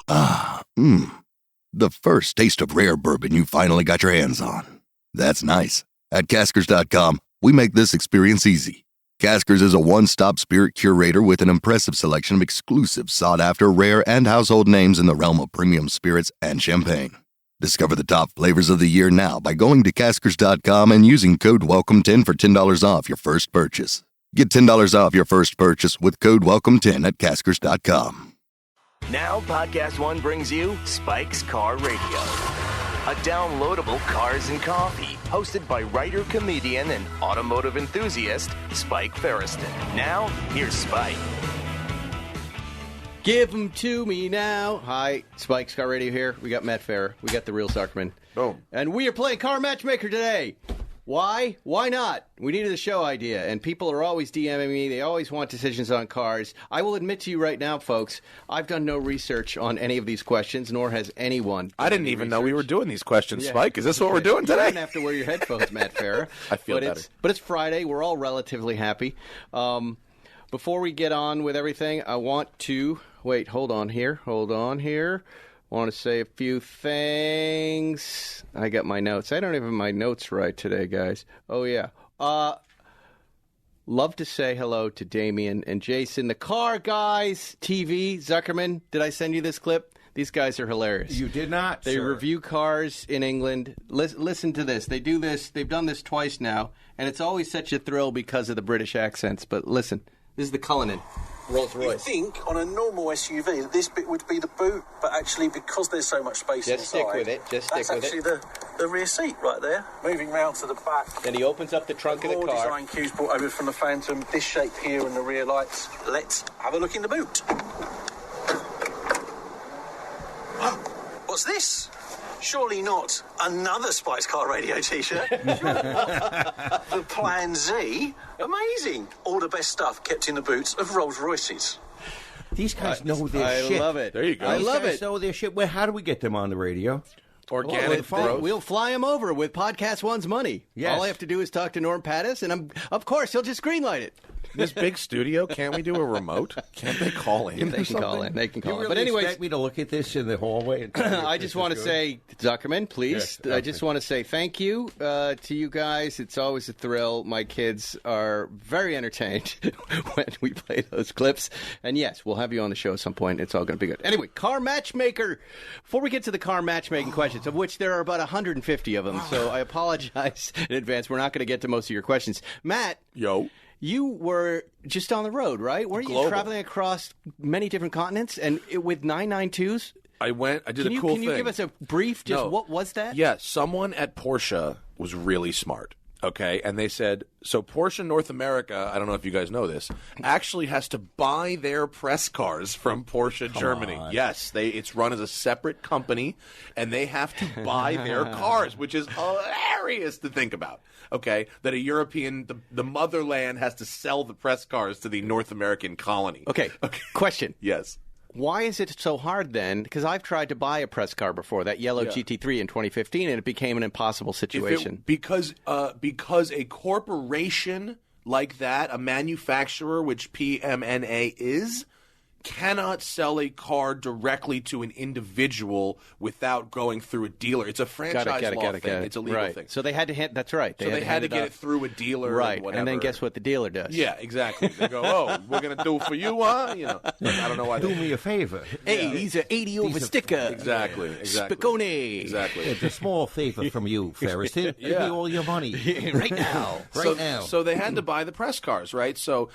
The first taste of rare bourbon you finally got your hands on. That's nice. At Caskers.com, we make this experience easy. Caskers is a one-stop spirit curator with an impressive selection of exclusive, sought-after, rare, and household names in the realm of premium spirits and champagne. Discover the top flavors of the year now by going to Caskers.com and using code WELCOME10 for $10 off your first purchase. Get $10 off your first purchase with code WELCOME10 at Caskers.com. Now, Podcast One brings you Spike's Car Radio, a downloadable cars and coffee, hosted by writer, comedian, and automotive enthusiast, Spike Ferriston. Now, here's Spike. Give them to me now. Hi, Spike's Car Radio here. We got Matt Farah. We got the real Zuckerman. Boom. And we are playing Car Matchmaker today. Why? Why not? We needed a show idea, and people are always DMing me. They always want decisions on cars. I will admit to you right now, folks, I've done no research on any of these questions, nor has anyone. I didn't even know we were doing these questions, Spike. Is this what we're doing You today? don't have to wear your headphones, Matt Farah. I feel better. But it's Friday. We're all relatively happy. Before we get on with everything, I want to... Wait, hold on here. I want to say a few things. I got my notes. I don't even have my notes right today, guys. Oh, yeah. Love to say hello to Damien and Jason, the car guys, TV, Zuckerman. Did I send you this clip? These guys are hilarious. You did not, They sir. review cars in England. Listen to this. They do this. They've done this twice now, and it's always such a thrill because of the British accents. But listen, this is the Cullinan. Rolls Royce. You think on a normal SUV that this bit would be the boot, but actually because there's so much space Just inside, stick with it. Just stick that's with actually it. the rear seat right there. Moving round to the back. Then he opens up the trunk of the More car. design cues brought over from the Phantom. This shape here and the rear lights. Let's have a look in the boot. What's this? Surely not another Spice Car Radio t-shirt. The Plan Z. Amazing. All the best stuff kept in the boots of Rolls Royces. These guys know their shit. I love it. There you go. I These love guys it. know their shit. Well, how do we get them on the radio? Organic growth. We'll fly him over with Podcast One's money. Yes. All I have to do is talk to Norm Pattis, and of course, he'll just greenlight it. This big studio, can't we do a remote? Can't they call in? They can call in. They can call You in. really But anyways, expect me to look at this in the hallway? And tell me if I this just is want to good? say, Zuckerman, please. Yes, I just want to say thank you to you guys. It's always a thrill. My kids are very entertained when we play those clips. And yes, we'll have you on the show at some point. It's all going to be good. Anyway, Car Matchmaker. Before we get to the car matchmaking questions, of which there are about 150 of them, so I apologize in advance. We're not going to get to most of your questions. Matt. Yo. You were just on the road, right? Weren't you Global. traveling across many different continents and with 992s? I did a cool thing. Can you give us a brief, what was that? Yeah, someone at Porsche was really smart, okay? And they said, so Porsche North America, I don't know if you guys know this, actually has to buy their press cars from Porsche Germany. on. Yes, it's run as a separate company, and they have to buy their cars, which is hilarious to think about. Okay, that a European, the motherland has to sell the press cars to the North American colony. Okay. Question. Yes. Why is it so hard then? Because I've tried to buy a press car before, that yellow GT3 in 2015, and it became an impossible situation. Because a corporation like that, a manufacturer, which PMNA is, cannot sell a car directly to an individual without going through a dealer. It's a franchise law thing. It's a legal thing. So they had to that's right. They had to get it through a dealer, right? And whatever. And then guess what the dealer does? Yeah, exactly. They go, "Oh, we're gonna do for you, huh?" You know, I don't know why. Do me a favor. Hey, he's an 80 over sticker. Exactly. Spiccone. Exactly. It's a small favor from you, Ferris. Give me all your money right now. now. So they had to buy the press cars, right? So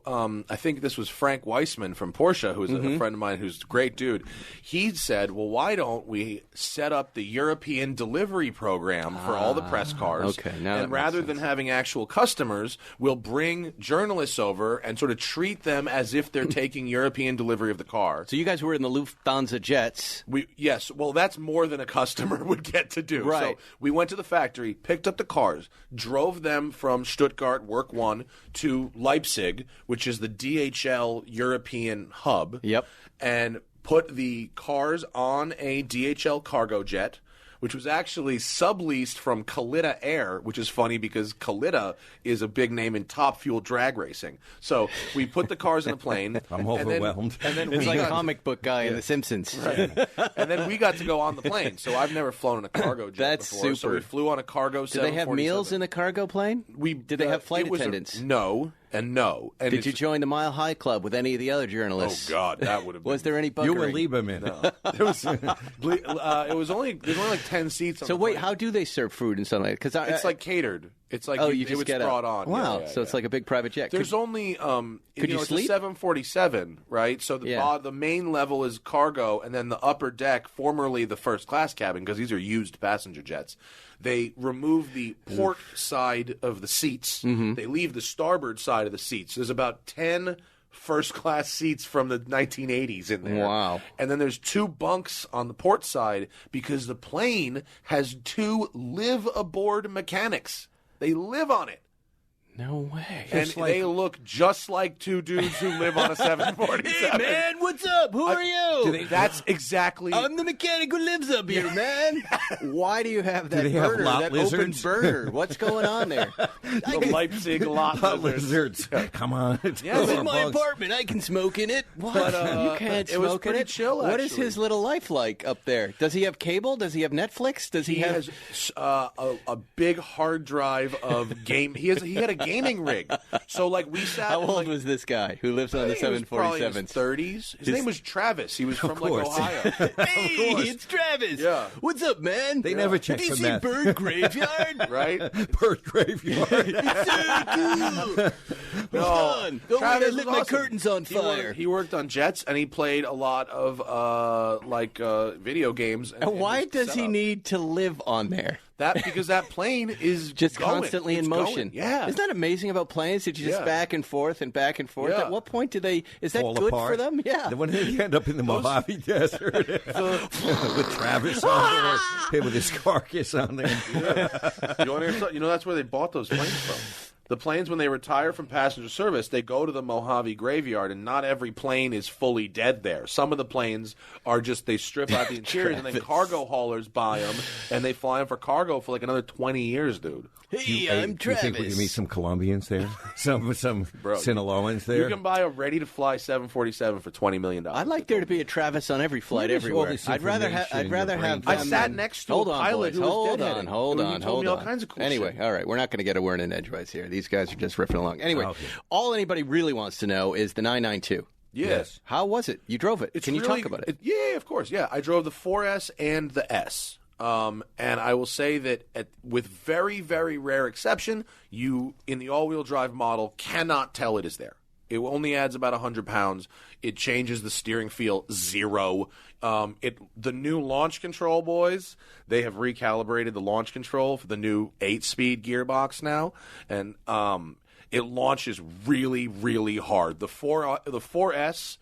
I think this was Frank Weissman from Porsche, who's a friend of mine, who's a great dude. He said, "Well, why don't we set up the European delivery program for all the press cars? Okay, now that and makes rather sense. than having actual customers, we'll bring journalists over and sort of treat them as if they're taking European delivery of the car." So you guys were in the Lufthansa jets. Yes, well, that's more than a customer would get to do. Right. So we went to the factory, picked up the cars, drove them from Stuttgart, Work 1, to Leipzig, which is the DHL European hub. Yep. And put the cars on a DHL cargo jet, which was actually subleased from Kalitta Air, which is funny because Kalitta is a big name in top fuel drag racing. So we put the cars in a plane. I'm overwhelmed. And then It's we like a got, comic book guy in The Simpsons. right. And then we got to go on the plane. So I've never flown in a cargo jet That's before. So super. we flew on a cargo. Did they have meals in the cargo plane? Did they have flight attendants? No. And no. And Did you join the Mile High Club with any of the other journalists? Oh God, that would have been. Was there any buggering? You were Lieberman. No. It was only like 10 seats. On So the wait, plane. how do they serve food and stuff like that? Because It's like catered. It's like you it just was get brought up. on. Wow, Yeah, so it's like a big private jet. There's only Could you it's sleep? a 747, right? So the main level is cargo, and then the upper deck, formerly the first class cabin, because these are used passenger jets. They remove the port side of the seats. Mm-hmm. They leave the starboard side of the seats. There's about 10 first-class seats from the 1980s in there. Wow. And then there's 2 bunks on the port side because the plane has 2 live-aboard mechanics. They live on it. No way. And they look just like 2 dudes who live on a 747. Hey, man, what's up? Who are you? That's exactly... I'm the mechanic who lives up here, man. Why do you have that they have burner, lot that lizards? open burner? What's going on there? the Leipzig lot Lizards. Come on. Yeah, It's but- in my apartment. I can smoke in it. What? You can't it was smoke in pretty it. chill, What is actually. his little life like up there? Does he have cable? Does he have Netflix? Does he, He have? has a big hard drive of game. He had a gaming rig. So like we sat. How old like, was this guy who lives on the he was probably in 747s? his 30s. His name was Travis. He was from like course. Ohio. Hey, it's Travis. Yeah. What's up, man? They never check Have you for seen meth. Bird Graveyard? Right? Bird graveyard. So cool. No, on. Go Travis away, was lit my awesome. curtains on fire. He worked on jets and he played a lot of video games. And why just does set he up. need to live on there? Because that plane is Just going. constantly It's in motion. going. Yeah. Isn't that amazing about planes? That you just Yeah. back and forth and back and forth. Yeah. At what point do they? Is that Fall good apart. for them? Yeah. When they end up in the Mojave Desert with Travis on there, him with his carcass on there. You want to hear something? You know, that's where they bought those planes from. The planes, when they retire from passenger service, they go to the Mojave graveyard, and not every plane is fully dead there. Some of the planes are just, they strip out the interiors, and then cargo haulers buy them, and they fly them for cargo for like another 20 years, dude. Hey, Hey, I'm do you Travis. think we can meet some Colombians there? Some Bro, Sinaloans there? You can buy a ready-to-fly 747 for $20 million. I'd like there to be a Travis on every flight Where is all everywhere. this I'd rather have. information I'd in rather your have. brain? I them sat than- next to hold a on, pilot boys. who was Hold deadheaded. on, hold He on, told hold me all on. kinds of cool Anyway, shit. all right, we're not going to get a word in edgewise here. These guys are just riffing along. Anyway, Okay. all anybody really wants to know is the 992. Yes. How was it? You drove it. Can you really- talk about it? Yeah, of course. Yeah, I drove the 4S and the S. And I will say that with very, very rare exception, you, in the all-wheel drive model, cannot tell it is there. It only adds about 100 pounds. It changes the steering feel zero. The new launch control, boys, they have recalibrated the launch control for the new 8-speed gearbox now. And it launches really, really hard. The 4S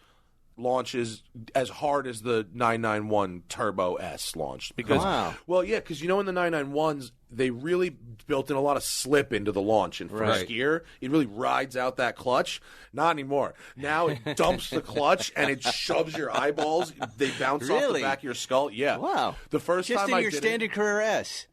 launches as hard as the 991 Turbo S launched. Because, Wow. well, yeah, because you know in the 991s, they really built in a lot of slip into the launch in first Right. gear. It really rides out that clutch. Not anymore. Now it dumps the clutch and it shoves your eyeballs. They bounce off the Really? back of your skull. Yeah. Wow. The first Just time in I your did standard Carrera S.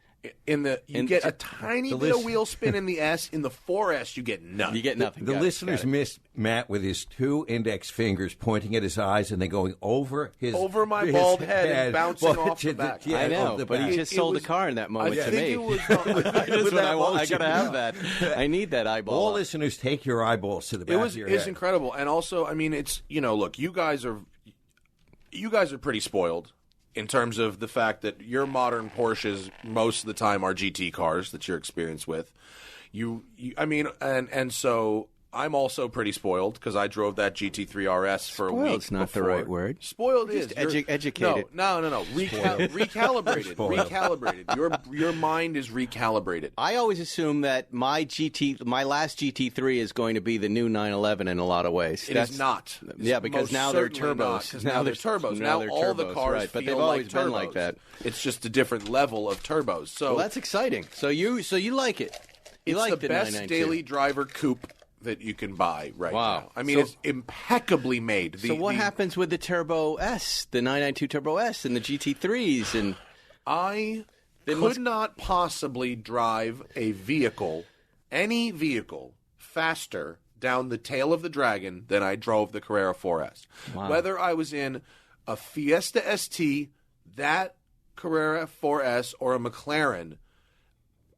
you get a tiny bit of wheel spin in the S. In the 4S, you get nothing. You get nothing. The Got it, listeners got it. missed Matt with his 2 index fingers pointing at his eyes and then going over his Over my his bald head and bouncing off the back. Yeah, I know, off the but back. he just It sold was- a car in that moment I to think me. it was. That's what I want. I gotta have that. I need that eyeball. All listeners, take your eyeballs to the back of your It's head. incredible, and also, I mean, it's look, you guys are pretty spoiled in terms of the fact that your modern Porsches most of the time are GT cars that you're experienced with. I mean, and so I'm also pretty spoiled because I drove that GT3 RS for a week. Spoiled's not the before. right word. Spoiled Just is You're- educated. No. Recalibrated. Spoiled. Recalibrated. Your mind is recalibrated. I always assume that my last GT3 is going to be the new 911 in a lot of ways. It is not. Yeah, because Most now they're certainly not, turbos. 'cause now they're turbos. Now they're all the turbos, cars right, but feel they've always like been turbos. like that. It's just a different level of turbos. So Well, that's exciting. So you like it. You it's like the best 992. daily driver coupe that you can buy right Wow. now. I mean, So- it's impeccably made. So what happens with the Turbo S, the 992 Turbo S, and the GT3s? And could not possibly drive a vehicle, any vehicle, faster down the tail of the dragon than I drove the Carrera 4S. Wow. Whether I was in a Fiesta ST, that Carrera 4S, or a McLaren,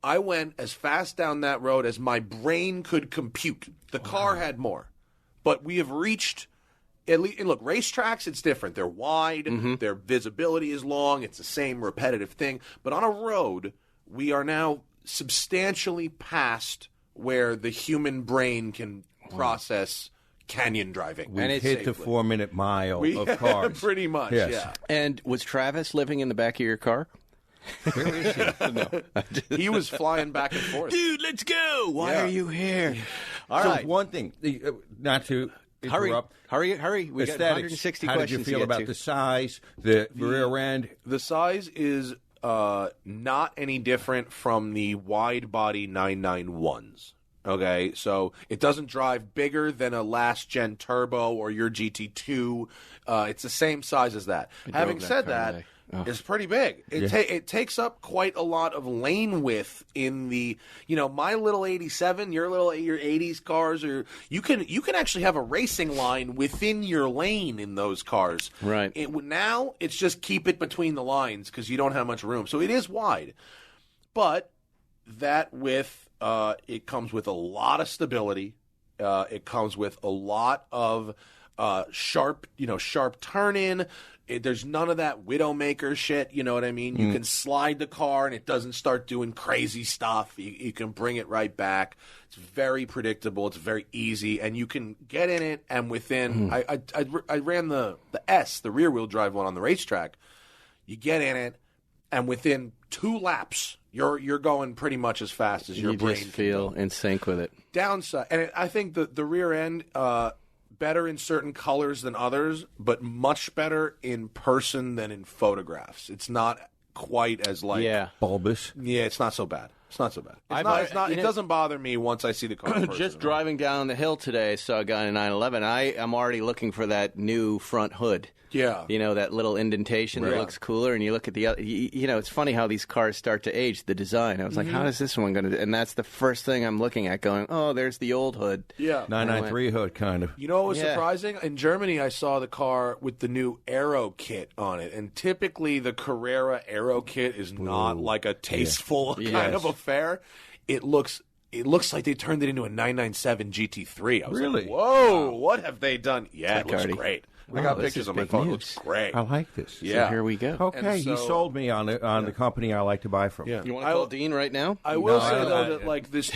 I went as fast down that road as my brain could compute. The car had more. But we have reached, at least, and look, racetracks, it's different. They're wide, their visibility is long, it's the same repetitive thing. But on a road, we are now substantially past where the human brain can process canyon driving. We've hit the 4-minute mile of cars. Pretty much, Yes. yeah. And was Travis living in the back of your car? Where is he? He was flying back and forth. Dude, let's go. Why Yeah. are you here? All So right. one thing, not to interrupt. Hurry. We got Aesthetics. 160 How did questions you feel to get about to. the size, the rear end? The size is not any different from the wide-body 991s. Okay, so it doesn't drive bigger than a last-gen turbo or your GT2. It's the same size as that. Having that said car that, today. Oh. it's pretty big. It takes up quite a lot of lane width in the, my little 87, your 80s cars, or you can actually have a racing line within your lane in those cars. Right. Now it's just keep it between the lines because you don't have much room. So it is wide, but that width, it comes with a lot of stability. It comes with a lot of sharp turn in. There's none of that Widowmaker shit, you know what I mean? You can slide the car and it doesn't start doing crazy stuff. You can bring it right back. It's very predictable. It's very easy. And you can get in it and within... I ran the S, the rear-wheel drive one on the racetrack. You get in it and within 2 laps, you're going pretty much as fast as your brain just can feel go. in sync with it. Downside, and I think the rear end... better in certain colors than others, but much better in person than in photographs. It's not quite as Bulbous. Yeah, it's not so bad. It's not so bad. I've- It doesn't bother me once I see the car. in person. Just driving down the hill today, I saw a guy in a 911. I am already looking for that new front hood. Yeah. That little indentation that Right. looks cooler. And you look at the other, it's funny how these cars start to age, the design. I was like, how is this one going to, and that's the first thing I'm looking at going, oh, there's the old hood. Yeah. 993 hood, kind of. You know what was Yeah. surprising? In Germany, I saw the car with the new Aero kit on it. And typically the Carrera Aero kit is not like a tasteful kind Yes. of affair. It looks like they turned it into a 997 GT3. I was Really? like, whoa, what have they done? Yeah, it looks Riccardi. great. I Wow, got this pictures is on my big phone. It news. looks great. I like this. Yeah. So here we go. Okay, And he so- sold me on the company I like to buy from. Yeah. You want to call Dean right now? I will No, say, I- though, I- that, like, this...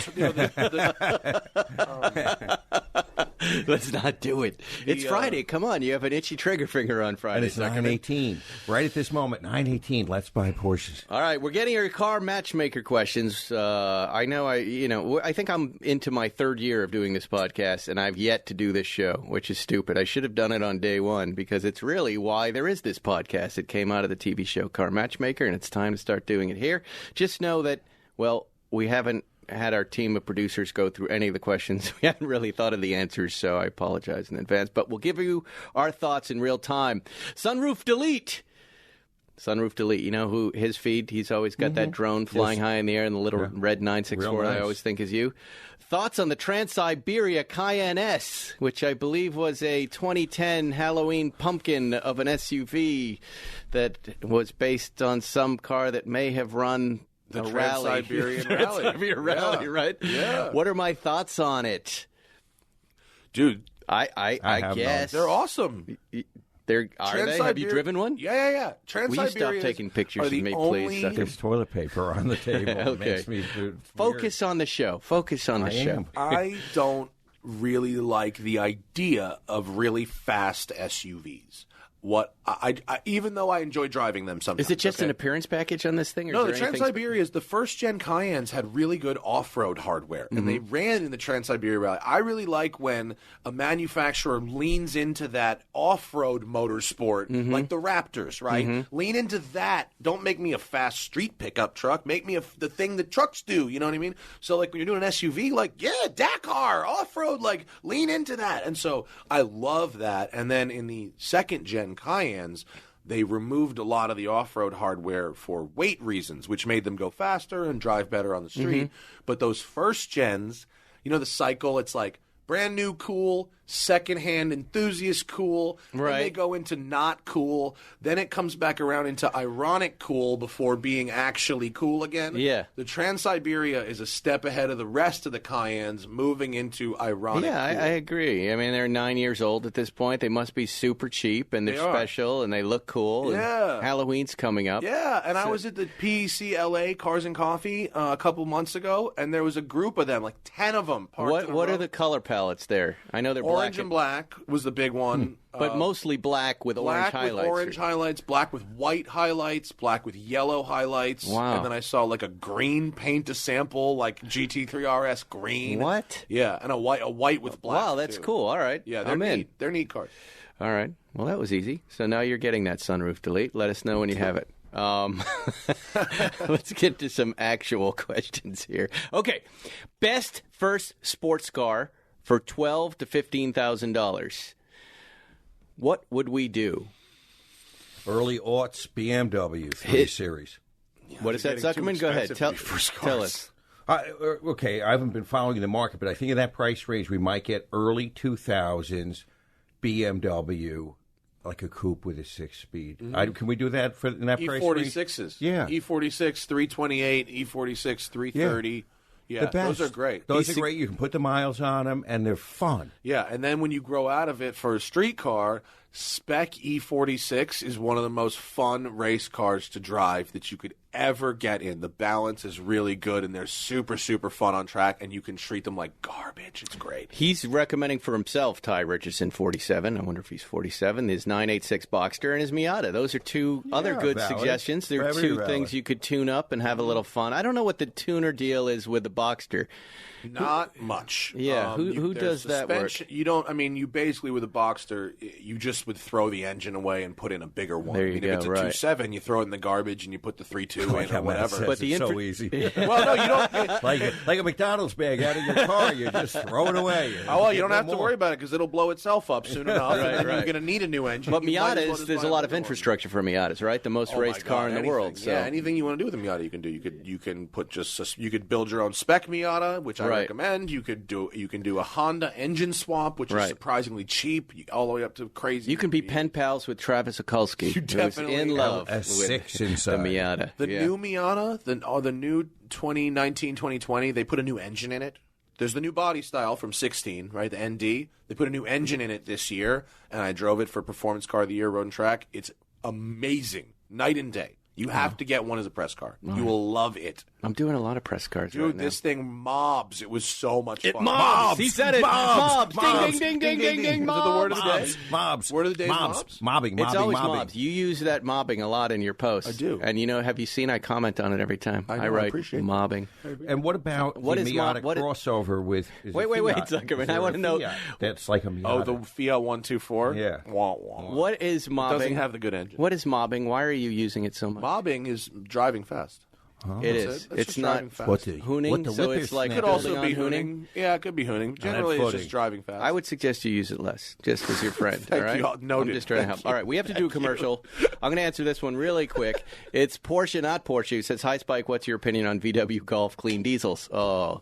Let's not do it. It's Friday. Come on. You have an itchy trigger finger on Friday. And it's 918. Right at this moment, 918. Let's buy Porsches. All right, we're getting your car matchmaker questions. I know I think I'm into my 3rd year of doing this podcast, and I've yet to do this show, which is stupid. I should have done it on day one because it's really why there is this podcast. It came out of the TV show Car Matchmaker, and it's time to start doing it here. Just know that, well, we haven't had our team of producers go through any of the questions. We haven't really thought of the answers, so I apologize in advance. But we'll give you our thoughts in real time. Sunroof Delete. You know who his feed? He's always got that drone flying high in the air and the little red 964 Real I nice. always think is you. Thoughts on the Trans-Siberia Cayenne S, which I believe was a 2010 Halloween pumpkin of an SUV that was based on some car that may have run The a rally. Trans-Siberian Rally. Trans-Siberian Rally, Yeah. right? Yeah. What are my thoughts on it? Dude, I have guess they're awesome. They're are they? Have you driven one? Yeah. Will you stop Trans-Siberians taking pictures are of the me, only- please, sucker? There's toilet paper on the table. It Okay. makes me Focus on the show. Focus on the I show. am. I don't really like the idea of really fast SUVs. What I even though I enjoy driving them sometimes. Is it just okay? an appearance package on this thing? Or No, is the there anything Trans-Siberias, the first-gen Cayennes had really good off-road hardware, and they ran in the Trans-Siberia Rally. I really like when a manufacturer leans into that off-road motorsport, like the Raptors, right? Lean into that. Don't make me a fast street pickup truck. Make me the thing that trucks do, you know what I mean? So, like, when you're doing an SUV, like, yeah, Dakar, off-road, like, lean into that. And so I love that. And then in the second-gen Cayennes, they removed a lot of the off-road hardware for weight reasons, which made them go faster and drive better on the street. But those first gens, you know, the cycle, it's like brand new cool, secondhand enthusiast cool, right. Then they go into not cool, then it comes back around into ironic cool before being actually cool again. Yeah. The Trans-Siberia is a step ahead of the rest of the Cayennes, moving into ironic Yeah, cool. I agree. I mean, they're 9 years old at this point. They must be super cheap, and they're They are. special, and they look cool. Yeah. And Halloween's coming up. Yeah, and I was at the PCLA Cars and Coffee a couple months ago, and there was a group of them, like 10 of them. What are the color palettes there? I know they're Orange and black was the big one. but mostly black with orange Black with highlights. orange highlights, black with white highlights, black with yellow highlights. Wow. And then I saw like a green paint to sample, like GT3 RS green. What? Yeah, and a white with black. Wow, that's too. cool. All right. Yeah, they're I'm in. neat. They're neat cars. All right. Well, that was easy. So now you're getting that sunroof delete. Let us know when you have it. Let's get to some actual questions here. Okay. Best first sports car for $12,000 to $15,000. What would we do? Early aughts BMW 3 Series. What is that, getting too Zuckerman? Go ahead. expensive to be first Tell cars. us. Okay, I haven't been following the market, but I think in that price range we might get early 2000s BMW, like a coupe with a 6-speed. Can we do that in that price range? E46s. Yeah. E46 328, E46 330. Yeah, The best. those are great. Those are great. You can put the miles on them, and they're fun. Yeah, and then when you grow out of it for a street car, spec E46 is one of the most fun race cars to drive that you could ever get in. The balance is really good, and they're super, super fun on track, and you can treat them like garbage. It's great. He's recommending for himself Ty Richardson 47. I wonder if he's 47. His 986 Boxster and his Miata. Those are two other good valid. suggestions. There are Very two valid. things you could tune up and have a little fun. I don't know what the tuner deal is with the Boxster. Not much. Yeah, who there's does that work? suspension- You don't. I mean, you basically with a Boxster, you just would throw the engine away and put in a bigger one. There I you mean, go, if it's a right. 2.7, you throw it in the garbage and you put the 3.2 in or whatever. But But the it's so infra- easy. Well, no, you don't. like a McDonald's bag out of your car, you just throw it away. Oh, well, you don't have to worry about it because it'll blow itself up soon enough. Right, and then right. You're going to need a new engine. But You might as well Miatas, just there's buy a lot of bigger one. infrastructure for Miatas, right? The most Oh, my raced car God, in the anything. world. So. Yeah, anything you want to do with a Miata, you can do. You can put you could build your own spec Miata, which I Right. recommend. You can do a Honda engine swap, which Right. is surprisingly cheap, all the way up to crazy. You can be pen pals with Travis Okulski, who's definitely in have love a with 6 the inside. Miata. The Yeah. new Miata, the new 2019, 2020, they put a new engine in it. There's the new body style from 16, right? The ND. They put a new engine in it this year, and I drove it for Performance Car of the Year Road and Track. It's amazing, night and day. You have to get one as a press car. You will love it. I'm doing a lot of press cars Dude, right now. this thing mobs. It was so much fun. Mobs! He said it. Mobs! Mobs! Ding, ding, ding, ding, ding, ding. Is it the word of the day? Mobs. Mobs. Word of the day is Mobs. mobs? Mobbing. It's always mobbing. mobs. You use that mobbing a lot in your posts. I do. And have you seen I comment on it every time? I know, I write appreciate it. mobbing. And what about What the is Miata what is- crossover with? is it Wait, Fiat? Zuckerman, Is there I wanna a know- Fiat That's like a Miata. Oh, the Fiat 124? Yeah. Wah, wah. What is mobbing? Doesn't have the good engine. What is mobbing? Why are you using it so much? Mobbing is driving fast. It That's is. it. It's just not driving fast. What the hooning, what the so whip it's is like snapping. Could also building be on hooning. Yeah, it could be hooning. Generally, it's footing. just driving fast. I would suggest you use it less, just because you're friend. Thank all right? you. Noted. I'm just trying to help. All right, we have to do a commercial. I'm going to answer this one really quick. It's Porsche, not Porsche. It says, "Hi Spike, what's your opinion on VW Golf clean diesels?" Oh,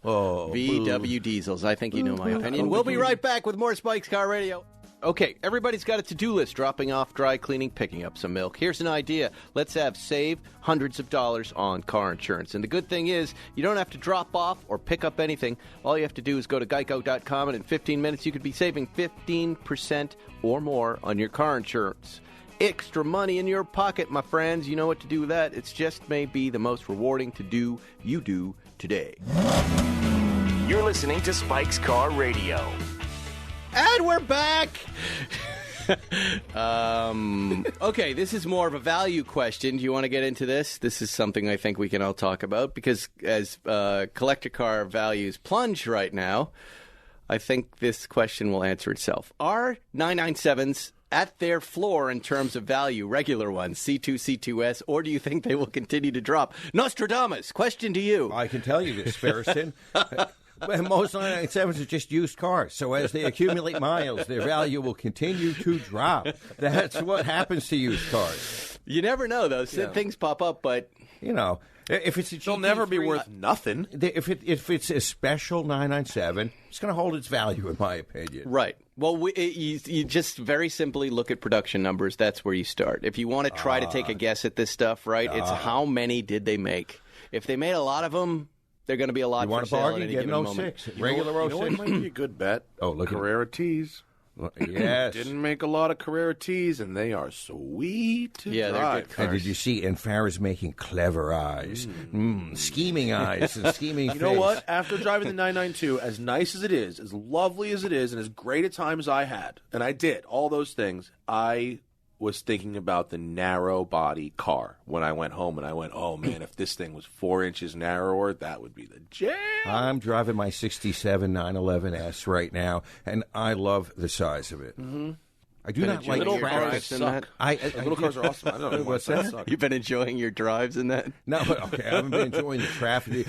VW diesels. I think you know my opinion. We'll be right back with more Spike's Car Radio. Okay, everybody's got a to-do list, dropping off, dry cleaning, picking up some milk. Here's an idea. Let's save hundreds of dollars on car insurance. And the good thing is, you don't have to drop off or pick up anything. All you have to do is go to geico.com, and in 15 minutes, you could be saving 15% or more on your car insurance. Extra money in your pocket, my friends. You know what to do with that. It's just may be the most rewarding to-do you do today. You're listening to Spike's Car Radio. And we're back. Okay, this is more of a value question. Do you want to get into this? This is something I think we can all talk about because as collector car values plunge right now, I think this question will answer itself. Are 997s at their floor in terms of value, regular ones, C2, C2S, or do you think they will continue to drop? Nostradamus, question to you. I can tell you this, Ferriston. most 997s are just used cars. So as they accumulate miles, their value will continue to drop. That's what happens to used cars. You never know, though. Things pop up, but... If it's a They'll never be worth nothing. If it's a special 997, it's going to hold its value, in my opinion. Right. Well, you just very simply look at production numbers. That's where you start. If you want to try to take a guess at this stuff, right, it's how many did they make. If they made a lot of them, they're going to be a lot for sale at any given moment. Get an 06, regular 06. You know what might be a good bet? Look at Carrera T's. Yes. Didn't make a lot of Carrera T's, and they are sweet to drive. They're good cars. And did you see? And Farah's making clever eyes, scheming eyes, and scheming. You know what? After driving the 992, as nice as it is, as lovely as it is, and as great a time as I had, and I did all those things, I was thinking about the narrow body car when I went home, and I went, oh man, if this thing was 4 inches narrower, that would be the jam. I'm driving my 67 911S right now, and I love the size of it. Mm-hmm. I do not like little traffic. cars suck. Little cars are awesome. I don't know What's that? suck. You've been enjoying your drives in that? No, but okay, I haven't been enjoying the traffic.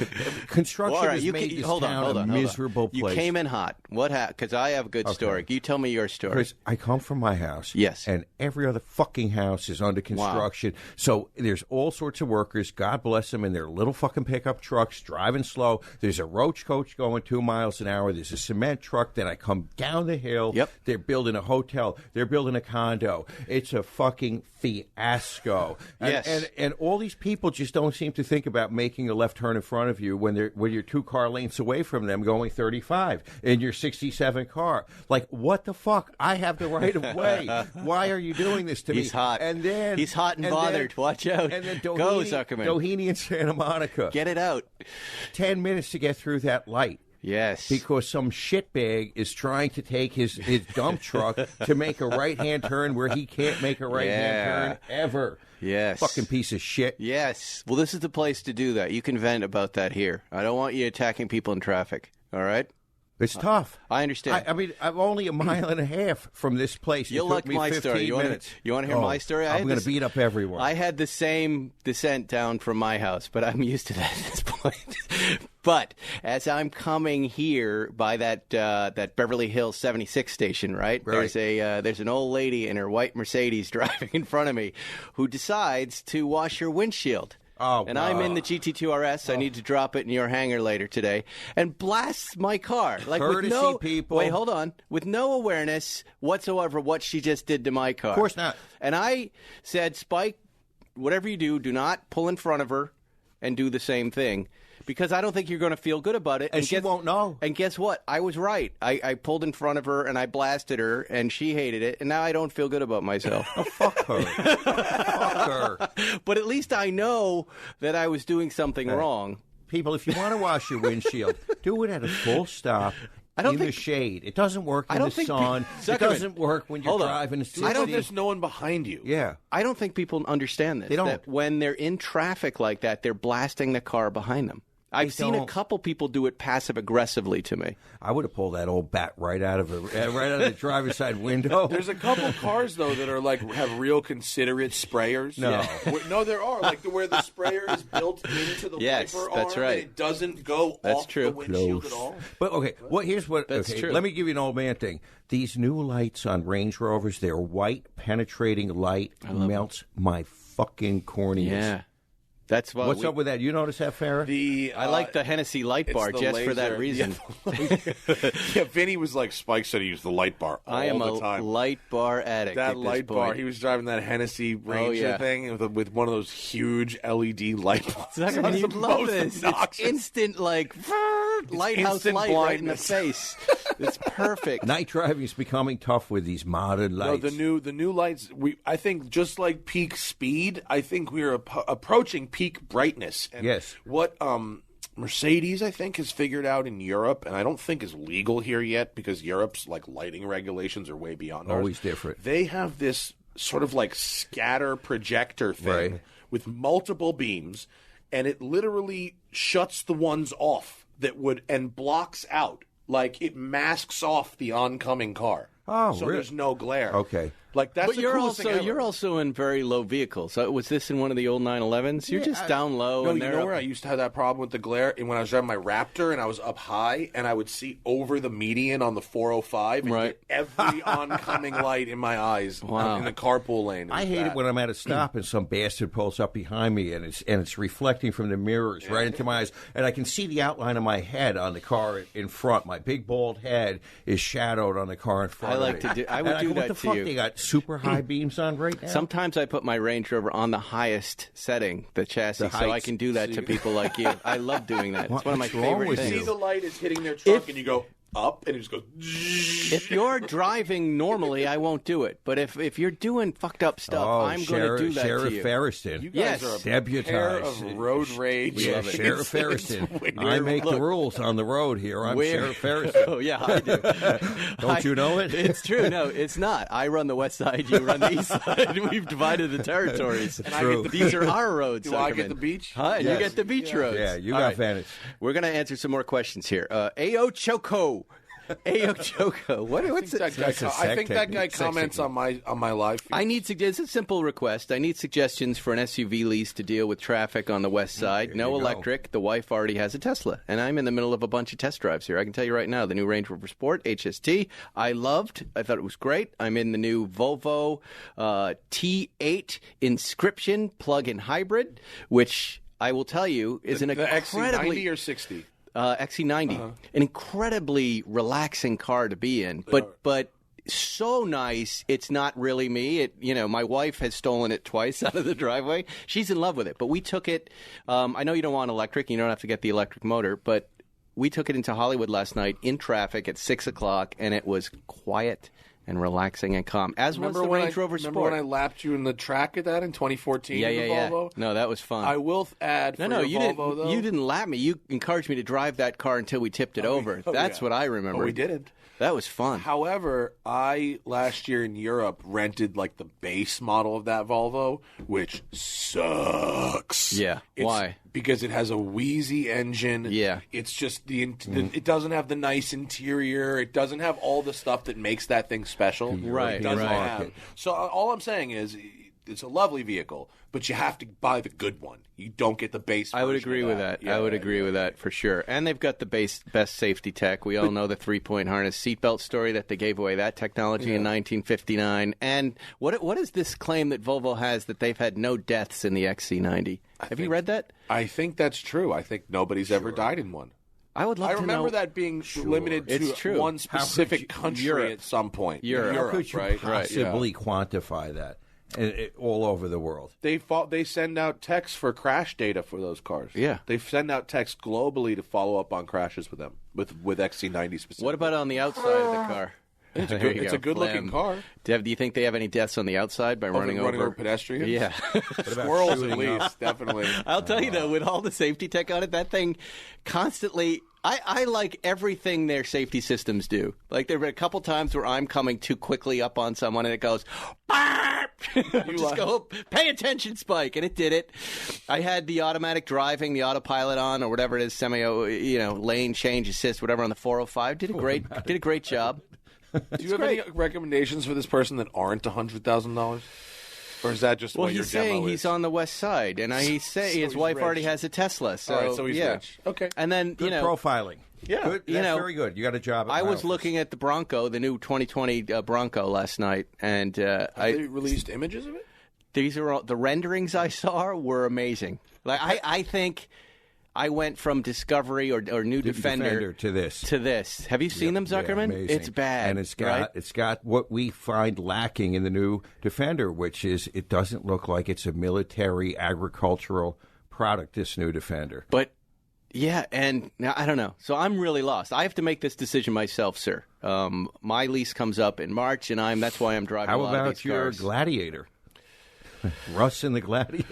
Construction Well, all right, has made this hold town on, a miserable place. You came in hot. What happened? Because I have a good story. You tell me your story. Because I come from my house. Yes. And every other fucking house is under construction. Wow. So there's all sorts of workers, God bless them, in their little fucking pickup trucks, driving slow. There's a roach coach going 2 miles an hour. There's a cement truck. Then I come down the hill. Yep. They're building a hotel. They're building a condo. It's a fucking fiasco. Yes. And all these people just don't seem to think about making a left turn in front of you when you're 2 car lengths away from them going 35 in your 67 car. Like, what the fuck? I have the right of way. Why are you doing this to me? He's hot. And then he's hot and bothered. Watch out. And then Go, Zuckerman. Doheny and Santa Monica. Get it out. 10 minutes to get through that light. Yes. Because some shitbag is trying to take his dump truck to make a right-hand turn where he can't make a right-hand turn ever. Yes. Fucking piece of shit. Yes. Well, this is the place to do that. You can vent about that here. I don't want you attacking people in traffic. All right? It's tough. I understand. I mean, I'm only a mile and a half from this place. You'll like my story. You want to hear my story? I'm going to beat up everyone. I had the same descent down from my house, but I'm used to that at this point. But as I'm coming here by that Beverly Hills 76 station, right? There's an old lady in her white Mercedes driving in front of me who decides to wash her windshield. Oh, and I'm in the GT2 RS. I need to drop it in your hangar later today. And blasts my car. Like Courtesy, people. Wait, hold on. With no awareness whatsoever what she just did to my car. Of course not. And I said, Spike, whatever you do not pull in front of her and do the same thing. Because I don't think you're going to feel good about it. And she won't know. And guess what? I was right. I pulled in front of her, and I blasted her, and she hated it, and now I don't feel good about myself. Oh, fuck her. Fuck her. But at least I know that I was doing something wrong. People, if you want to wash your windshield, do it at a full stop. In the shade. It doesn't work in the sun. It doesn't work when you're driving. I don't think there's no one behind you. Yeah. I don't think people understand this. They don't. That when they're in traffic like that, they're blasting the car behind them. I've seen a couple people do it passive-aggressively to me. I would have pulled that old bat right out of the driver's side window. There's a couple cars though that are have real considerate sprayers. No, there are where the sprayer is built into the wiper arm. That's right. And it doesn't go off the windshield at all. But okay, here's what. That's true. Let me give you an old man thing. These new lights on Range Rovers, they're white, penetrating light, melts my fucking corneas. Yeah. That's what's up with that? You notice that, Farah? I like the Hennessy light bar just for that reason. Yeah, Vinny was like, Spike said he used the light bar all I am the time. a light bar addict. That at this light point. bar, he was driving that Hennessy Ranger thing with one of those huge LED light bars. Zuckerman, you love this. It's instant, lighthouse light right in the face. It's perfect. Night driving is becoming tough with these modern lights. No, the new lights. I think just like peak speed, I think we're approaching peak brightness. And yes. What Mercedes, I think, has figured out in Europe, and I don't think is legal here yet because Europe's lighting regulations are way beyond ours. Always different. They have this sort of scatter projector thing with multiple beams, and it literally shuts the ones off and blocks out. It masks off the oncoming car. Oh, so really? there's no glare. Okay. Like that's But the you're coolest thing ever. you're also in very low vehicles. So was this in one of the old 911s? You're just down low. No, and you they're know where I used to have that problem with the glare? And when I was driving my Raptor and I was up high and I would see over the median on the 405 and Right. get every oncoming light in my eyes Wow. in the carpool lane. I hate it when I'm at a stop and some bastard pulls up behind me and it's reflecting from the mirrors right into my eyes, and I can see the outline of my head on the car in front. My big bald head is shadowed on the car in front. I like of me. to do. I would And do go, that what the to fuck? you. They got super high beams on right now. Sometimes I put my Range Rover on the highest setting, the chassis, so I heights. can do that to people like you. I love doing that. It's one of my What's wrong favorite with You things. see the light is hitting their trunk and you go up and it just goes. If you're driving normally, I won't do it. But if you're doing fucked up stuff, I'm going to do that Sheriff to you. Ferriston. You guys Yes. are a Deputized. pair of road rage. Yeah, love it. Sheriff Ferriston. I make the rules on the road here. I'm We're- Sheriff Ferriston. Oh, yeah, I do. Don't you know it? It's true. No, it's not. I run the west side, you run the east side. We've divided the territories. And I True. get the These are our roads. Do I Zuckerman. get the beach? Huh? And Yes. you get the beach roads. Yeah, you All got right. advantage. We're going to answer some more questions here. Ayo Choco. Ayo Choco. What's it? That guy, That's a I think that guy sex comments technique. on my live feed. I need it's a simple request. I need suggestions for an SUV lease to deal with traffic on the west side. No you go. electric. The wife already has a Tesla, and I'm in the middle of a bunch of test drives here. I can tell you right now, the new Range Rover Sport HST, I loved. I thought it was great. I'm in the new Volvo T8 Inscription plug-in hybrid, which I will tell you is an the incredibly XC90 or 60. XC90, an incredibly relaxing car to be in, but so nice. It's not really me. My wife has stolen it twice out of the driveway. She's in love with it, but we took it. I know you don't want electric. You don't have to get the electric motor, but we took it into Hollywood last night in traffic at 6:00, and it was quiet and relaxing and calm. As was the Range Rover Sport. Remember when I lapped you in the track at that in 2014? yeah, in the yeah. Volvo? No, that was fun. I will add. For No, your you Volvo, didn't. Though, You didn't lap me. You encouraged me to drive that car until we tipped it over. That's yeah. what I remember. Oh, we didn't. That was fun. However, I last year in Europe rented like the base model of that Volvo, which sucks. Yeah. Why? Because it has a wheezy engine. Yeah. It's just it doesn't have the nice interior. It doesn't have all the stuff that makes that thing special. Right, It doesn't right. have. So all I'm saying is, it's a lovely vehicle, but you have to buy the good one. You don't get the base. I would version agree of with that. Yeah, I would agree with that for sure. And they've got the best safety tech. We all know the 3-point harness seatbelt story that they gave away that technology in 1959. And what is this claim that Volvo has that they've had no deaths in the XC90? Have you read that? I think that's true. I think nobody's ever died in one. I would love I to remember know. that being limited It's to true. one specific country Europe. at some point. Europe. How could you right? possibly quantify that all over the world? They send out texts for crash data for those cars. Yeah. They send out texts globally to follow up on crashes with them, with XC90 specifically. What about on the outside of the car? It's a There good, you it's go. a good-looking Phlegm. car. Do you think they have any deaths on the outside by running over pedestrians? Yeah. Squirrels at least, definitely. I'll tell you though, with all the safety tech on it, that thing constantly. I like everything their safety systems do. Like there have been a couple times where I'm coming too quickly up on someone and it goes, "Barp!" Just go, pay attention, Spike, and it did it. I had the automatic driving, the autopilot on, or whatever it is, lane change assist, whatever on the 405. Did a great job. Do you have any recommendations for this person that aren't $100,000? Or is that just Well, what your he's demo saying is? he's on the west side, and he's saying his he's wife rich. already has a Tesla. So, All right, so he's yeah. rich. Okay. And then Good profiling. Yeah. Good. You That's know, very good. You got a job at I my was office. looking at the Bronco, the new 2020 Bronco last night, and They released images of it? these are all, the renderings I saw were amazing. Like I think I went from Discovery or new Defender to this. to this. Have you seen them, Yeah, Zuckerman? amazing. It's bad, and right? it's got what we find lacking in the new Defender, which is it doesn't look like it's a military agricultural product. This new Defender, But yeah, and now I don't know. So I'm really lost. I have to make this decision myself, sir. My lease comes up in March, and that's why I'm driving how a lot of about these your cars. Gladiator? Russ and the Gladiator.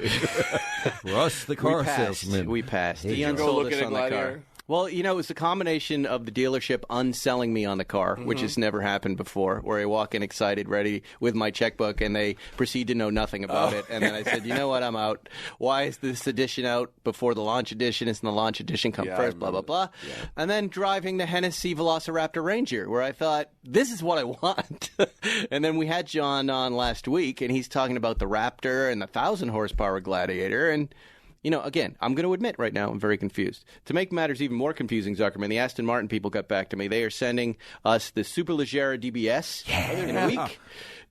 Russ, the car salesman. We passed. There you Dion go. Go sold look us at a on the car. Gladiator? Well, it was a combination of the dealership unselling me on the car, which has never happened before, where I walk in excited, ready with my checkbook, and they proceed to know nothing about it. And then I said, you know what, I'm out. Why is this edition out before the launch edition? Isn't the launch edition come first? Blah, blah, blah. Yeah. And then driving the Hennessy Velociraptor Ranger, where I thought, this is what I want. And then we had John on last week, and he's talking about the Raptor and the 1,000-horsepower Gladiator, and... again, I'm going to admit right now I'm very confused. To make matters even more confusing, Zuckerman, the Aston Martin people got back to me. They are sending us the Superleggera DBS in a week.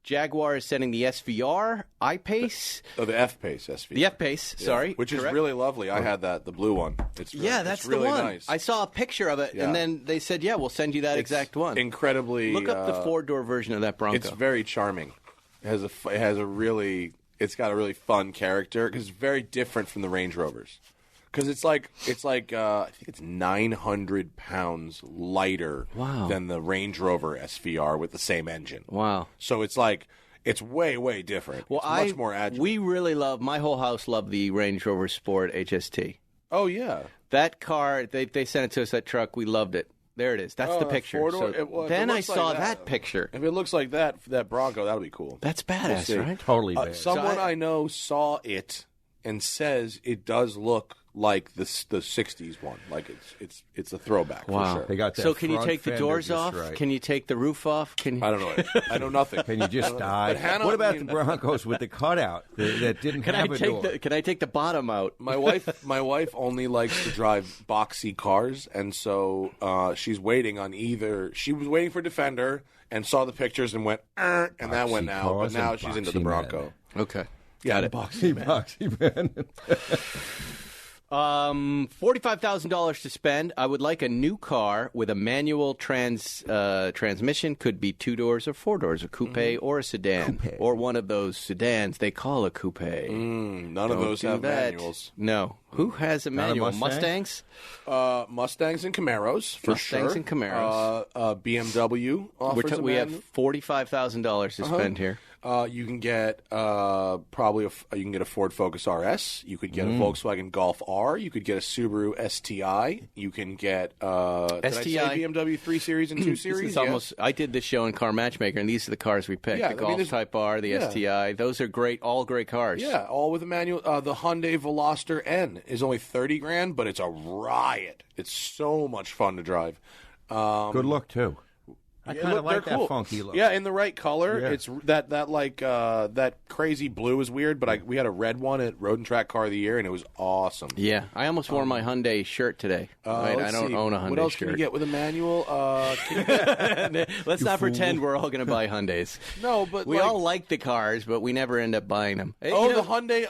Jaguar is sending the SVR, I-Pace. Oh, the F-Pace SVR. The F-Pace, sorry. Which correct. is really lovely. I had the blue one. That's it's really the one. Nice. I saw a picture of it, and then they said, we'll send you that exact one. Incredibly... Look up the four-door version of that Bronco. It's very charming. It's got a really fun character because it's very different from the Range Rovers. Because it's like I think it's 900 pounds lighter than the Range Rover SVR with the same engine. Wow! So it's way, way different. Well, it's much more agile. We really my whole house loved the Range Rover Sport HST. Oh yeah, that car they sent it to us. That truck, we loved it. There it is. That's the picture. Then I saw that picture. If it looks like that Bronco, that'll be cool. That's badass, right? Totally badass. Someone I know saw it and says it does look like the '60s one. Like it's a throwback. Wow. For sure. They got that. So can you take the doors off? Right. Can you take the roof off? I don't know. I know nothing. Can you just die? What about the Broncos with the cutout that didn't have a door? Can I take the bottom out? My wife only likes to drive boxy cars, and so she's waiting on either. She was waiting for Defender and saw the pictures and went, and that went out. But now she's into the Bronco. Man. Okay, got it. Boxy man. $45,000 to spend. I would like a new car with a manual transmission. Could be 2 doors or 4 doors, a coupe or a sedan, or one of those sedans they call a coupe. None of those have manuals. No. Who has a manual? Mustangs? Mustangs and Camaros, for sure. Mustangs and Camaros. BMW offers we have $45,000 to spend here. You can get you can get a Ford Focus RS. You could get a Volkswagen Golf R. You could get a Subaru STI. You can get STI. Did I say BMW 3 Series and 2 Series? I did this show in Car Matchmaker, and these are the cars we picked. The Golf Type R, the STI. Those are great, all great cars. Yeah, all with a manual. The Hyundai Veloster N is only $30,000, but it's a riot. It's so much fun to drive. Good look too. I kind of like that cool. funky look. Yeah, in the right color. Yeah. It's that crazy blue is weird, but we had a red one at Road and Track Car of the Year, and it was awesome. Yeah, I almost wore my Hyundai shirt today. I don't own a Hyundai shirt. What else can you get with a manual? Let's not pretend we're all going to buy Hyundais. No, but we all like the cars, but we never end up buying them. The Hyundai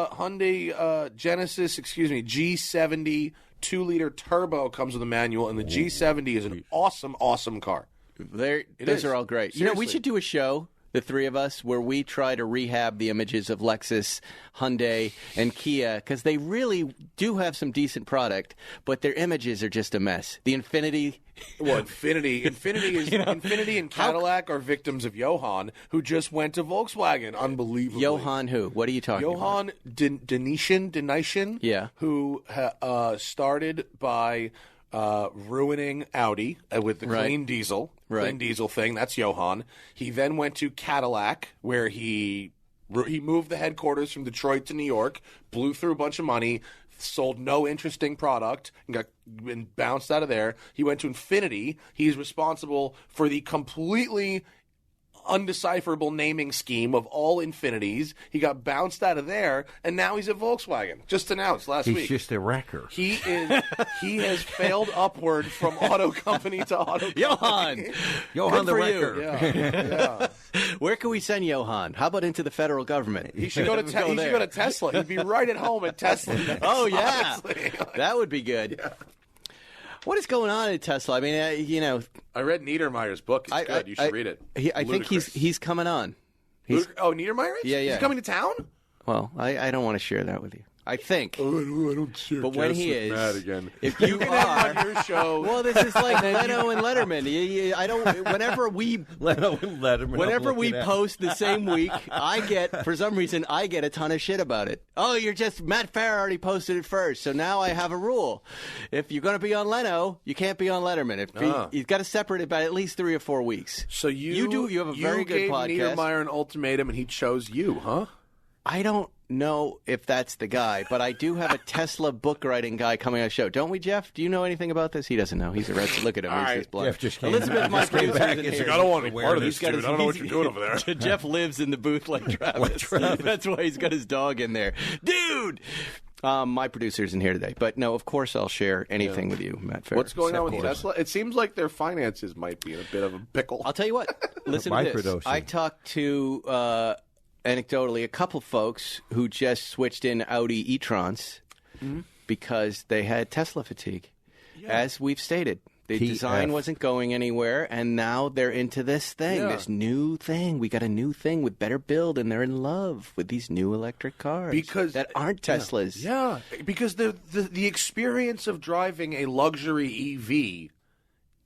Hyundai Genesis, G70. 2-liter turbo comes with a manual, and the G70 is an awesome car. Those are all great. Seriously. We should do a show, the three of us, where we try to rehab the images of Lexus, Hyundai, and Kia, because they really do have some decent product, but their images are just a mess. The Infiniti. Well, Infiniti Infiniti and Cadillac are victims of Johan, who just went to Volkswagen. Unbelievably. Johan who? What are you talking about? Johan Denishin, yeah, who started by ruining Audi with the clean diesel thing. That's Johan. He then went to Cadillac, where he moved the headquarters from Detroit to New York, blew through a bunch of money, sold no interesting product, and bounced out of there. He went to Infiniti. He's responsible for the completely undecipherable naming scheme of all Infinitis. He got bounced out of there, and now he's at Volkswagen. Just announced last week. He's just a wrecker. He has failed upward from auto company to auto company. Johan the wrecker. Yeah. Where can we send Johan? How about into the federal government? He should go to Tesla. He'd be right at home at Tesla. Oh yeah, that would be good. Yeah. What is going on at Tesla? I mean, I read Niedermeyer's book. It's good. You should read it. I think he's coming on. Niedermeyer is? Yeah. He's coming to town? Well, I don't want to share that with you. I think. Oh, I don't cheer. But when he is, mad again. if you are on your show, well, this is like Leno and Letterman. I don't. Whenever we Leno and Letterman. Whenever we post the same week, for some reason, I get a ton of shit about it. Oh, Matt Farah already posted it first, so now I have a rule. If you're going to be on Leno, you can't be on Letterman. You've got to separate it by at least 3 or 4 weeks. So you have a very good podcast. You gave Niedermeyer an ultimatum, and he chose you, huh? I don't know if that's the guy, but I do have a Tesla book writing guy coming on the show. Don't we, Jeff? Do you know anything about this? He doesn't know. He's a red. Look at him. He's just blind. Jeff just came Elizabeth, my producer, back. is in here. I don't want to be part of this, He's got dude. I don't know what you're doing over there. Jeff lives in the booth like Travis. That's why he's got his dog in there. Dude! My producer's in here today. But no, of course I'll share anything with you, Matt Farah. What's going on with Tesla? It seems like their finances might be in a bit of a pickle. I'll tell you what. Listen to this. Microdosing. I talked to... anecdotally, a couple folks who just switched in Audi e-trons because they had Tesla fatigue. Yeah. As we've stated, the design wasn't going anywhere, and now they're into this thing, this new thing. We got a new thing with better build, and they're in love with these new electric cars that aren't Teslas. Yeah, because the experience of driving a luxury EV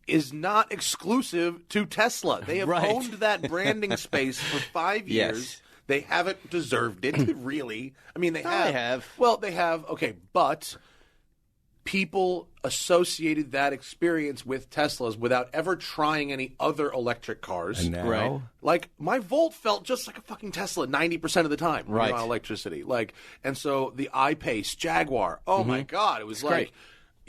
is not exclusive to Tesla. They have owned that branding space for 5 years. Yes. They haven't deserved it, really. I mean, they have. Well, they have. Okay, but people associated that experience with Teslas without ever trying any other electric cars. And now? Like, my Volt felt just like a fucking Tesla 90% of the time on electricity. And so the I-Pace Jaguar, my God, it was like...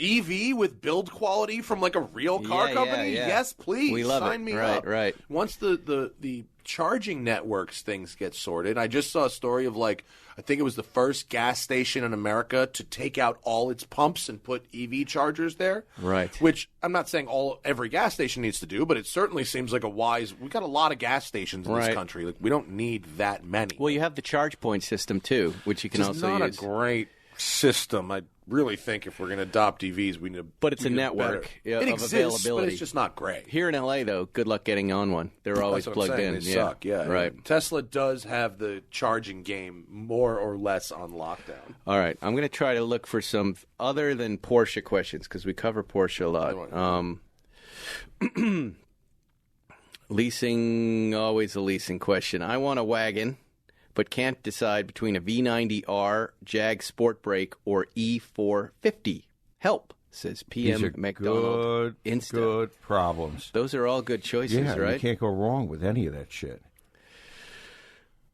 EV with build quality from like a real car company? Yeah. Yes, please. We love Sign it. me up. Right. Once the charging networks things get sorted, I just saw a story of I think it was the first gas station in America to take out all its pumps and put EV chargers there. Right. Which I'm not saying every gas station needs to do, but it certainly seems like we've got a lot of gas stations in this country. Like, we don't need that many. Well, you have the charge point system too, which you can also use. It's not a great system. I really think if we're going to adopt EVs, we need to. But it's a network of exists, availability. But it's just not great. Here in LA, though, good luck getting on one. They're always plugged in. They suck. Yeah, right. Tesla does have the charging game more or less on lockdown. All right, I'm going to try to look for some other than Porsche questions because we cover Porsche a lot. Leasing, always a leasing question. I want a wagon, but can't decide between a V90R, Jag Sport Brake, or E450. Help, says PM These are McDonald. Good problems. Those are all good choices, right? You can't go wrong with any of that shit.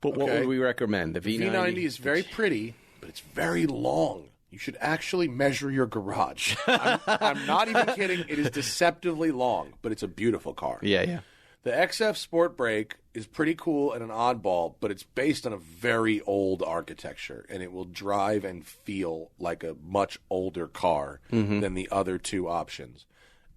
But what would we recommend? The V90? V90 is very pretty, but it's very long. You should actually measure your garage. I'm not even kidding. It is deceptively long, but it's a beautiful car. Yeah. The XF Sport Brake is pretty cool and an oddball, but it's based on a very old architecture, and it will drive and feel like a much older car than the other two options.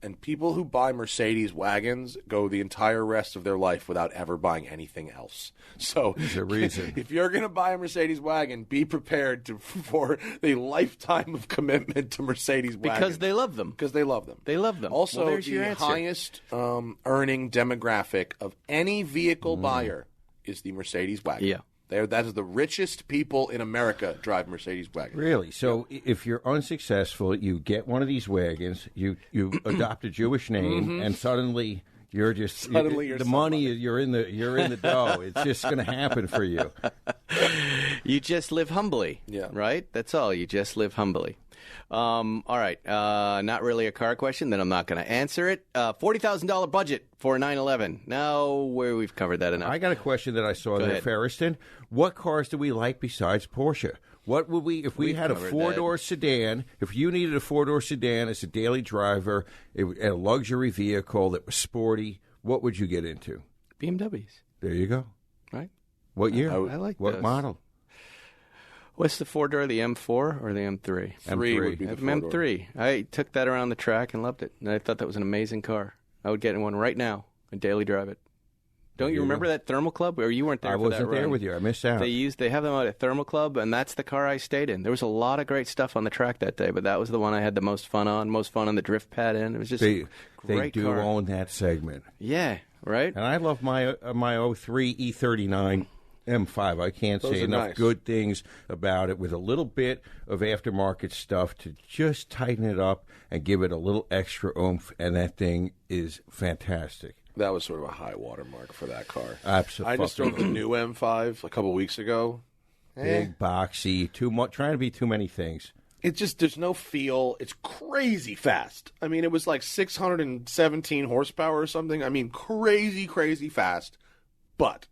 And people who buy Mercedes wagons go the entire rest of their life without ever buying anything else. So there's a reason. If you're going to buy a Mercedes wagon, be prepared for a lifetime of commitment to Mercedes wagons. Because they love them. Because they love them. They love them. Also, well, the highest earning demographic of any vehicle buyer is the Mercedes wagon. Yeah. That is the richest people in America drive Mercedes wagons. Really? So if you're unsuccessful, you get one of these wagons, you adopt a Jewish name, and suddenly you're just the money. You're in the dough. It's just going to happen for you. You just live humbly. Yeah. Right. That's all. You just live humbly. All right. Not really a car question. Then I'm not going to answer it. $40,000 budget for a 911. Now, we've covered that enough. I got a question that I saw there, Ferriston. What cars do we like besides Porsche? What would we, if we had a four-door sedan, if you needed a four-door sedan as a daily driver, a luxury vehicle that was sporty, what would you get into? BMWs. There you go. Right. What year? I like what those. model? What's the four-door, the M4 or the M3? M3 would be the four-door. M3. I took that around the track and loved it. And I thought that was an amazing car. I would get in one right now and daily drive it. Don't you remember that Thermal Club? Or you weren't there I for that wasn't there run. with you. I missed out. They have them out at Thermal Club, and that's the car I stayed in. There was a lot of great stuff on the track that day, but that was the one I had the most fun on the drift pad in. It was just a great They do own that segment. Yeah, right? And I love my 03 E39 M5. I can't Those say are enough nice. good things about it, with a little bit of aftermarket stuff to just tighten it up and give it a little extra oomph, and that thing is fantastic. That was sort of a high watermark for that car. Absolutely. I just drove the new M5 a couple weeks ago. Big, boxy, trying to be too many things. It just, there's no feel. It's crazy fast. I mean, it was like 617 horsepower or something. I mean, crazy, crazy fast. But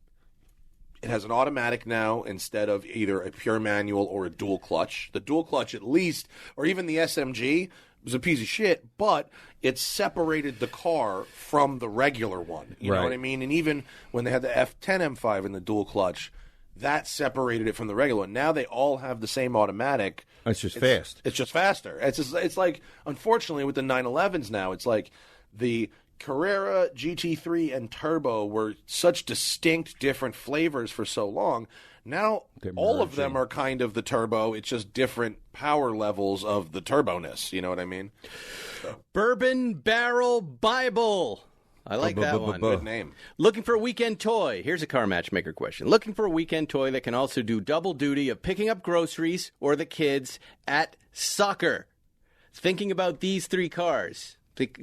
it has an automatic now instead of either a pure manual or a dual clutch. The dual clutch, at least, or even the SMG, was a piece of shit, but it separated the car from the regular one. You know what I mean? And even when they had the F10 M5 in the dual clutch, that separated it from the regular one. Now they all have the same automatic. It's just fast. It's just faster. It's like, unfortunately, with the 911s now, it's like the Carrera, GT3, and Turbo were such distinct different flavors for so long. Now all of them are kind of the Turbo. It's just different power levels of the Turbo-ness. You know what I mean? So. Bourbon Barrel Bible. I like that one. Good name. Looking for a weekend toy? Here's a car matchmaker question. Looking for a weekend toy that can also do double duty of picking up groceries or the kids at soccer? Thinking about these three cars.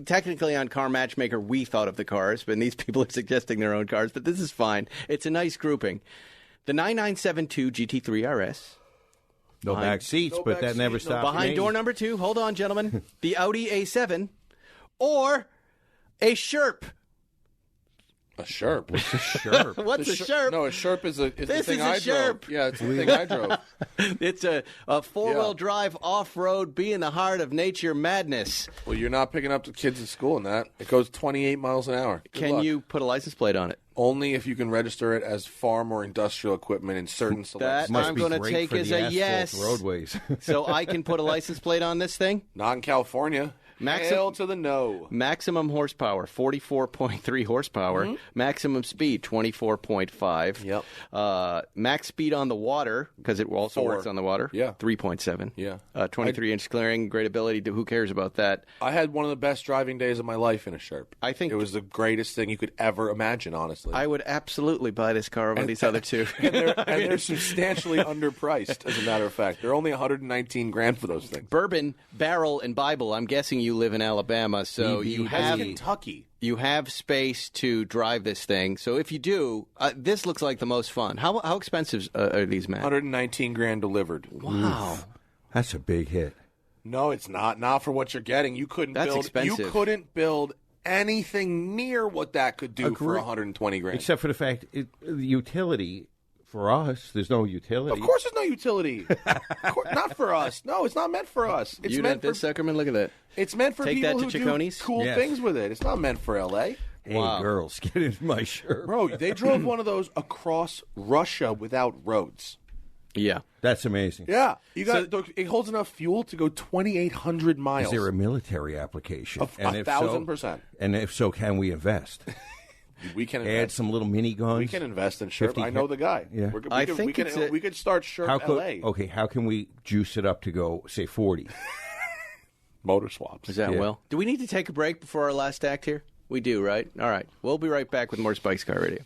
Technically on Car Matchmaker, we thought of the cars, but these people are suggesting their own cars, but this is fine. It's a nice grouping. The 9972 GT3 RS. No back seats, but that never stops. Behind door number 2, hold on, gentlemen. The Audi A7 or a Sherp. A Sherp. What's a Sherp? What's a Sherp? No, a Sherp is the This thing is a I Sherp. drove. Yeah, it's the thing I drove. It's a four-wheel drive off-road, be in the heart of nature madness. Well, you're not picking up the kids at school in that. It goes 28 miles an hour. Good Can luck. you put a license plate on it? Only if you can register it as farm or industrial equipment in certain select That Must I'm be going to great take for as the a asphalt yes. roadways. So I can put a license plate on this thing? Not in California. Hail to the no. Maximum horsepower, 44.3 horsepower. Mm-hmm. Maximum speed, 24.5. Yep. Max speed on the water, because it also 4. works on the water. Yeah. 3.7. Yeah. 23-inch clearing, great ability. Who cares about that? I had one of the best driving days of my life in a Sherp. I think it was the greatest thing you could ever imagine, honestly. I would absolutely buy this car over these other two. and they're substantially underpriced, as a matter of fact. They're only $119,000 for those things. Bourbon, Barrel, and Bible. I'm guessing you live in Alabama, so you That's have Kentucky. you have space to drive this thing. So if you do, this looks like the most fun. How expensive are these, Matt? $119,000 delivered. Wow. That's a big hit. No, it's not. Not for what you're getting. You couldn't That's build. expensive. You couldn't build anything near what that could do for $120,000. Except for the fact, the utility for us, there's no utility. Of course, there's no utility. Not for us. No, it's not meant for us. It's You meant did for this, Zuckerman? Look at that. It's meant for Take people that who to do Chiconi's? cool Yes. things with it. It's not meant for L.A. Hey, Wow. girls, get into my shirt. Bro, they drove one of those across Russia without roads. Yeah. That's amazing. Yeah, you got. It holds enough fuel to go 2,800 miles. Is there a military application? Of 1,000%. And if so, can we invest? We can Add invest. some little miniguns. We can invest in Sherp. 50 I know the guy. Yeah. We could start Sherp How could, LA. okay, how can we juice it up to go, say, 40? Motor swaps. Is that Yeah. well? Do we need to take a break before our last act here? We do, right? All right. We'll be right back with more Spike's Car Radio.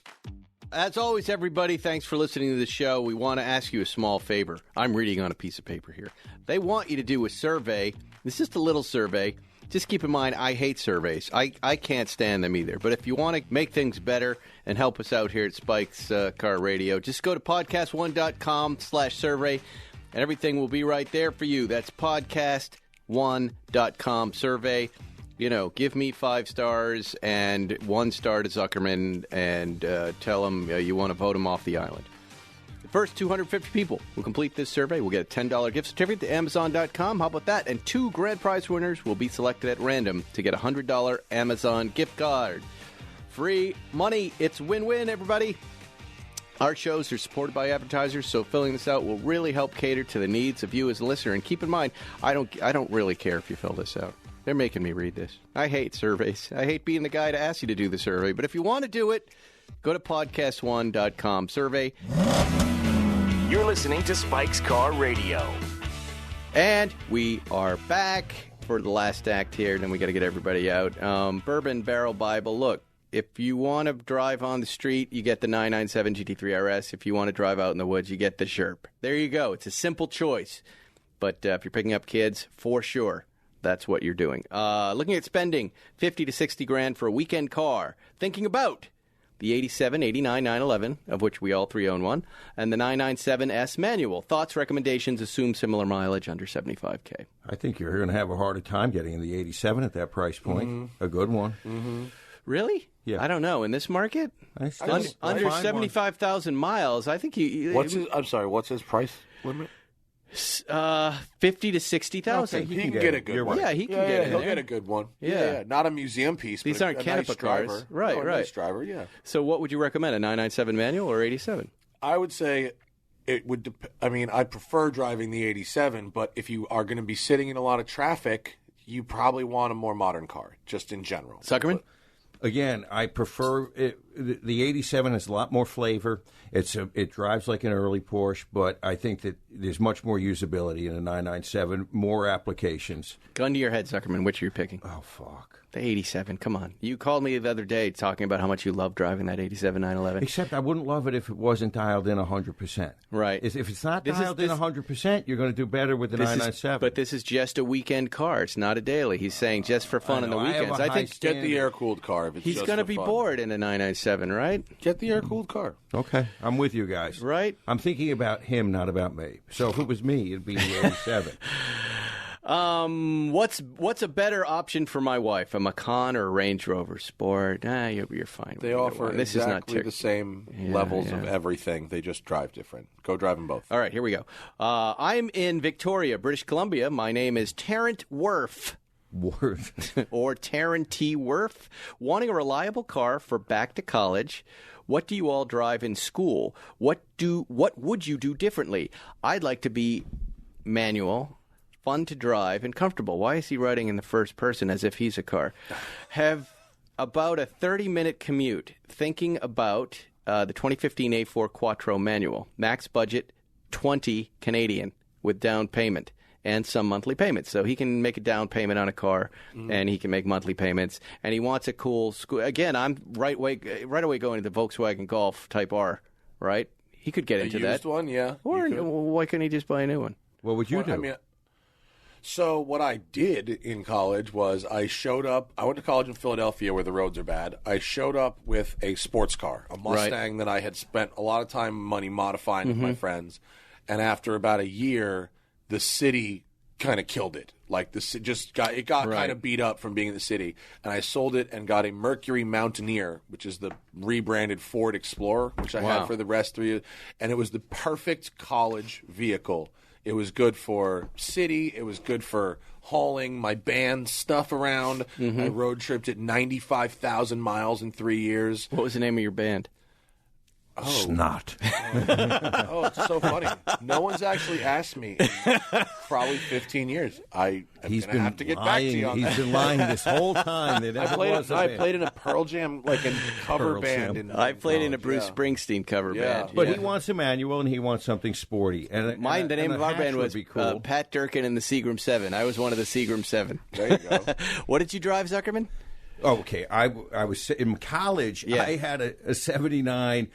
As always, everybody, thanks for listening to the show. We want to ask you a small favor. I'm reading on a piece of paper here. They want you to do a survey. It's just a little survey. Just keep in mind, I hate surveys. I can't stand them either. But if you want to make things better and help us out here at Spike's Car Radio, just go to podcast1.com/survey, and everything will be right there for you. That's podcast1.com survey. You know, give me 5 stars and 1 star to Zuckerman, and tell him you want to vote him off the island. The first 250 people who complete this survey will get a $10 gift certificate to Amazon.com. How about that? And 2 grand prize winners will be selected at random to get a $100 Amazon gift card. Free money. It's win-win, everybody. Our shows are supported by advertisers, so filling this out will really help cater to the needs of you as a listener. And keep in mind, I don't really care if you fill this out. They're making me read this. I hate surveys. I hate being the guy to ask you to do the survey. But if you want to do it, go to podcast1.com survey. You're listening to Spike's Car Radio. And we are back for the last act here. Then we got to get everybody out. Bourbon Barrel Bible. Look, If you want to drive on the street, you get the 997 GT3 RS. If you want to drive out in the woods, you get the Sherp. There you go. It's a simple choice. But if you're picking up kids, for sure, that's what you're doing. Looking at spending 50 to 60 grand for a weekend car. Thinking about the 87, 89, 911, of which we all three own one, and the 997S manual. Thoughts, recommendations, assume similar mileage under 75K. I think you're going to have a harder time getting in the 87 at that price point. Mm-hmm. A good one. Mm-hmm. Really? Yeah. I don't know. In this market, under 75,000 miles, I think you. What's his price limit? 50 to 60,000. Okay, he can get a good one. Yeah, he can get it. He'll get a good one. Yeah. Not a museum piece. These but aren't a Canepa nice cars. Driver. Right, A nice driver, yeah. So what would you recommend, a 997 manual or 87? I would say it would I prefer driving the 87, but if you are going to be sitting in a lot of traffic, you probably want a more modern car, just in general. Zuckerman? Again, I prefer it. The 87 has a lot more flavor. It drives like an early Porsche, but I think that there's much more usability in a 997, more applications. Gun to your head, Zuckerman, which are you picking? Oh, fuck. The 87, come on. You called me the other day talking about how much you love driving that 87 911. Except I wouldn't love it if it wasn't dialed in 100%. Right. If it's not dialed in 100%, you're going to do better with the 997. But this is just a weekend car. It's not a daily. He's saying just for fun on the weekends. I think get the air-cooled car. If it's he's going to be bored in a 997, right? Get the air-cooled car. Okay, I'm with you guys. Right? I'm thinking about him, not about me. So if it was me, it'd be the 87. What's a better option for my wife? A Macan or a Range Rover Sport? You're fine. They offer exactly the same levels of everything. They just drive different. Go drive them both. All right, here we go. I'm in Victoria, British Columbia. My name is Tarrant Worth. Or Tarrant T. Worth. Wanting a reliable car for back to college. What do you all drive in school? What would you do differently? I'd like to be manual, fun to drive, and comfortable. Why is he writing in the first person as if he's a car? Have about a 30-minute commute. Thinking about the 2015 A4 Quattro manual. Max budget, 20 Canadian with down payment and some monthly payments. So he can make a down payment on a car, and he can make monthly payments. And he wants a cool school. Again, I'm right away going to the Volkswagen Golf Type R, right? He could get into that. A used one, yeah. Or why couldn't he just buy a new one? What would you do? So what I did in college was I showed up. I went to college in Philadelphia where the roads are bad. I showed up with a sports car, a Mustang that I had spent a lot of time and money modifying with my friends. And after about a year, the city kind of killed it. Like it got kind of beat up from being in the city. And I sold it and got a Mercury Mountaineer, which is the rebranded Ford Explorer, which I had for the rest of the year. And it was the perfect college vehicle. It was good for city. It was good for hauling my band stuff around. I road tripped it 95,000 miles in 3 years. What was the name of your band? Snot. Oh, it's so funny. No one's actually asked me in probably 15 years. I'm going to have to get back to you on that. He's been lying this whole time. I played in a Pearl Jam, like a cover band. I played in a Bruce Springsteen cover band. But he wants a manual and he wants something sporty. And the name of our band was cool. Pat Durkin and the Seagram 7. I was one of the Seagram 7. There you go. What did you drive, Zuckerman? Okay, I was in college. Yeah. I had a 79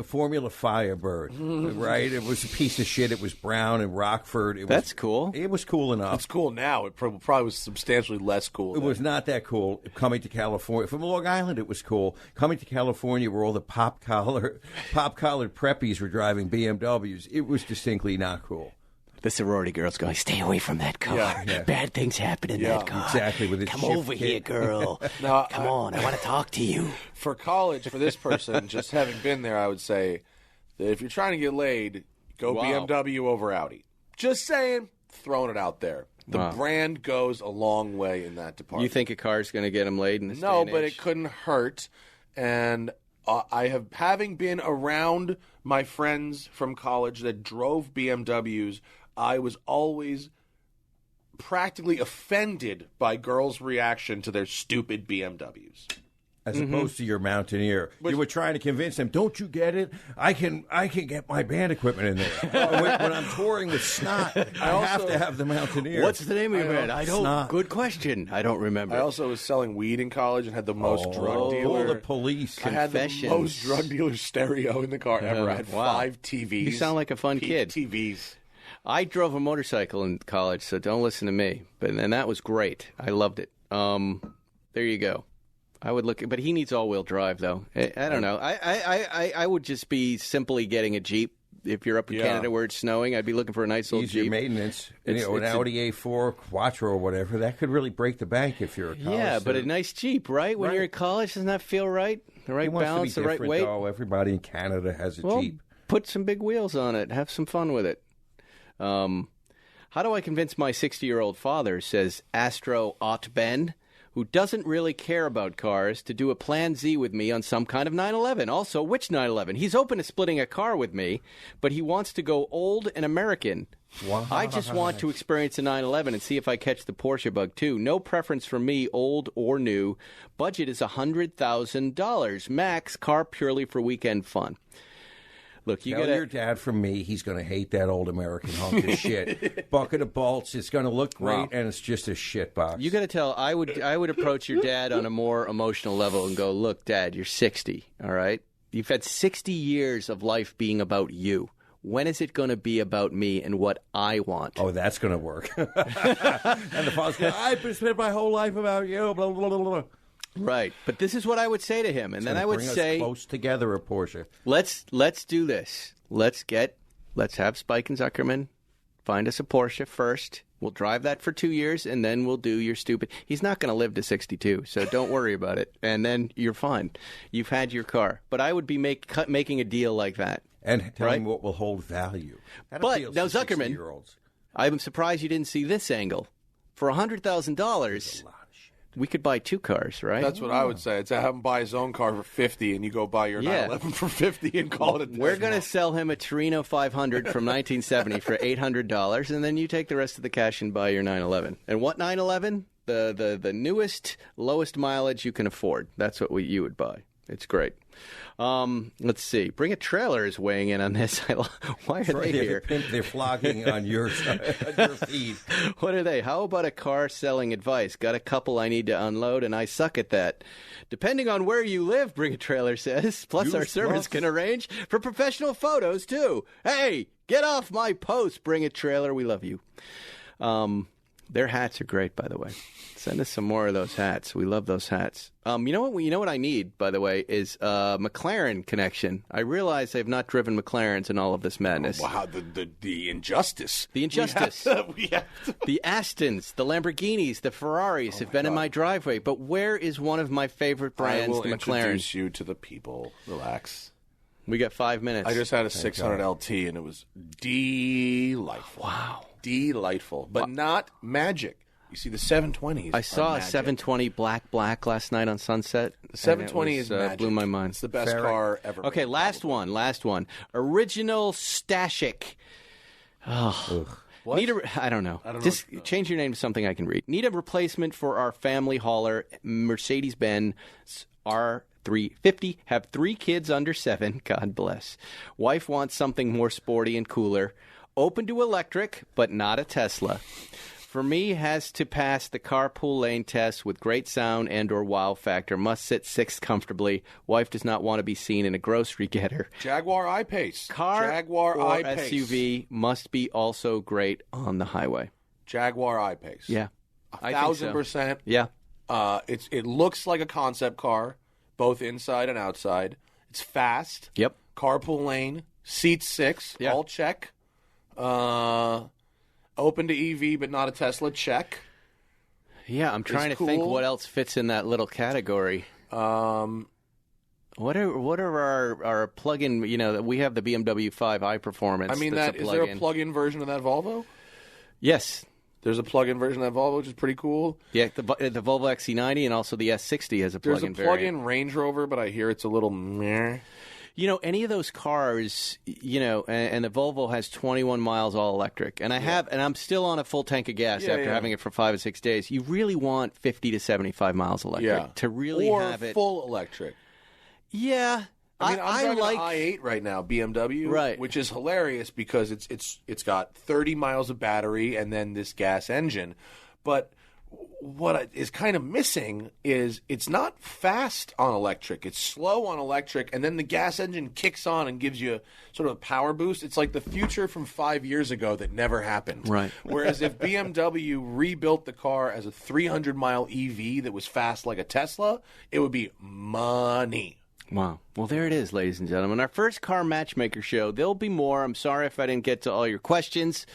Formula Firebird, right? It was a piece of shit. It was brown in Rockford. That's cool. It was cool enough. It's cool now. It probably was substantially less cool. It was not that cool. Coming to California from Long Island, it was cool. Coming to California, where all the pop collared preppies were driving BMWs, it was distinctly not cool. The sorority girls going, stay away from that car. Yeah. Bad things happen in that car. Exactly. With Come over here, girl. Come on, I want to talk to you. For college, for this person, just having been there, I would say that if you're trying to get laid, go BMW over Audi. Just saying, throwing it out there. The brand goes a long way in that department. You think a car's going to get them laid in this day and but age? it couldn't hurt. And having been around my friends from college that drove BMWs, I was always practically offended by girls' reaction to their stupid BMWs. as opposed to your Mountaineer. You were trying to convince them, don't you get it? I can get my band equipment in there. when I'm touring with Snot, I have to have the Mountaineer. What's the name of your band? I don't. Snot. Good question. I don't remember. I also was selling weed in college and had the most drug dealer. Call the police. I had the most drug dealer stereo in the car ever. I had 5 TVs. You sound like a fun kid. TVs. I drove a motorcycle in college, so don't listen to me. And that was great. I loved it. There you go. I would look, but he needs all-wheel drive, though. I don't know. I would just be simply getting a Jeep. If you're up in Canada where it's snowing, I'd be looking for a nice old Easier Jeep. maintenance. An Audi A4 Quattro or whatever, that could really break the bank if you're a college Yeah, but student. a nice Jeep, right? When you're in college, doesn't that feel right? The right balance, the right weight? Though. Everybody in Canada has a Jeep. Put some big wheels on it. Have some fun with it. How do I convince my 60-year-old father, says Astro Ott Ben, who doesn't really care about cars, to do a Plan Z with me on some kind of 911. Also, which 911? He's open to splitting a car with me, but he wants to go old and American. Wow. I just want to experience a 911 and see if I catch the Porsche bug, too. No preference for me, old or new. Budget is $100,000. Max, car purely for weekend fun. Look, Tell your dad from me, he's going to hate that old American hunk of shit. Bucket of bolts, it's going to look great, and it's just a shit box. You got to tell. I would approach your dad on a more emotional level and go, "Look, Dad, you're 60. All right, you've had 60 years of life being about you. When is it going to be about me and what I want?" Oh, that's going to work. And the father's going, "I've spent my whole life about you." Blah blah blah blah. Right, but this is what I would say to him, and then I would say, close together a Porsche. Let's do this. Let's have Spike and Zuckerman find us a Porsche first. We'll drive that for 2 years, and then we'll do your stupid. He's not going to live to 62, so don't worry about it. And then you're fine. You've had your car. But I would be making a deal like that, and tell him what will hold value. That but appeals now, to Zuckerman, 60-year-olds. I'm surprised you didn't see this angle. For $100,000. We could buy 2 cars, right? That's what I would say. It's have him buy his own car for $50, and you go buy your 911 for $50 and call it a day. We're going to sell him a Torino 500 from 1970 for $800, and then you take the rest of the cash and buy your 911. And what 911? The newest, lowest mileage you can afford. That's what you would buy. It's great. Let's see. Bring a Trailer is weighing in on this. Why are they here? They're flogging on your feed. What are they? How about a car selling advice? Got a couple I need to unload, and I suck at that. Depending on where you live, Bring a Trailer says. Plus, our service can arrange for professional photos, too. Hey, get off my post, Bring a Trailer. We love you. Their hats are great, by the way. Send us some more of those hats. We love those hats. You know what I need, by the way, is McLaren connection. I realize I've not driven McLarens in all of this madness. Oh, wow, the injustice. The injustice. We have to. The Astons, the Lamborghinis, the Ferraris have been in my driveway. But where is one of my favorite brands, the McLaren? I will introduce you to the people. Relax. We got 5 minutes. I just had a 600 LT, and it was delightful. Wow. Delightful. But not magic. You see, the 720s. I saw a 720 black last night on Sunset. The 720 is magic. Blew my mind. It's the best car ever. Okay, made, last one. Original Stashik. Oh. What? I don't know. Just change your name to something I can read. Need a replacement for our family hauler, Mercedes-Benz R350. Have 3 kids under 7. God bless. Wife wants something more sporty and cooler. Open to electric, but not a Tesla. For me, has to pass the carpool lane test with great sound and or wow factor. Must sit 6th comfortably. Wife does not want to be seen in a grocery getter. Jaguar I-Pace. Jaguar or I-Pace. SUV must be also great on the highway. Jaguar I-Pace. Yeah. 1,000%. Yeah. It looks like a concept car, both inside and outside. It's fast. Yep. Carpool lane. Seat 6. Yeah. All check. Open to EV, but not a Tesla. Check. Yeah, I'm trying to think what else fits in that little category. What are our plug-in? You know, we have the BMW 5i Performance. I mean, is there a plug-in version of that Volvo? Yes. There's a plug-in version of that Volvo, which is pretty cool. Yeah, the Volvo XC90 and also the S60 has a plug-in variant. There's a plug-in Range Rover, but I hear it's a little meh. You know, any of those cars, you know, and the Volvo has 21 miles all electric, and I'm still on a full tank of gas after having it for 5 or 6 days. You really want 50 to 75 miles electric to really have it. Or full electric. Yeah. I mean, I'm driving an i8 right now, BMW, right, which is hilarious because it's got 30 miles of battery and then this gas engine. But what is kind of missing is it's not fast on electric. It's slow on electric, and then the gas engine kicks on and gives you sort of a power boost. It's like the future from 5 years ago that never happened. Right. Whereas if BMW rebuilt the car as a 300-mile EV that was fast like a Tesla, it would be money. Wow. Well, there it is, ladies and gentlemen. Our first car matchmaker show. There'll be more. I'm sorry if I didn't get to all your questions.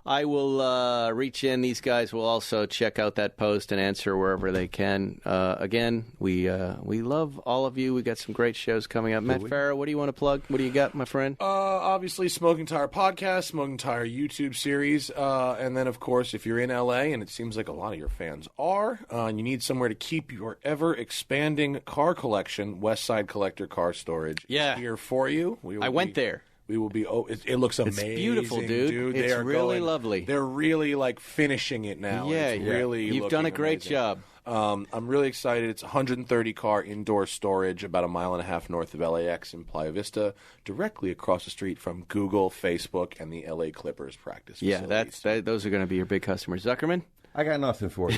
I will reach in. These guys will also check out that post and answer wherever they can. Again, we love all of you. We got some great shows coming up. Matt Farah, what do you want to plug? What do you got, my friend? Obviously, Smoking Tire Podcast, Smoking Tire YouTube series. And then, of course, if you're in L.A., and it seems like a lot of your fans are, and you need somewhere to keep your ever-expanding car collection, West Side Collector Car Storage is here for you. I went there. We will be. It looks amazing. It's beautiful, dude. They it's are really lovely. They're really like finishing it now. Yeah, it's really. You've done a great amazing. job. I'm really excited. It's 130 car indoor storage, about a mile and a half north of LAX in Playa Vista, directly across the street from Google, Facebook, and the LA Clippers practice facilities. Those are going to be your big customers. Zuckerman? I got nothing for you.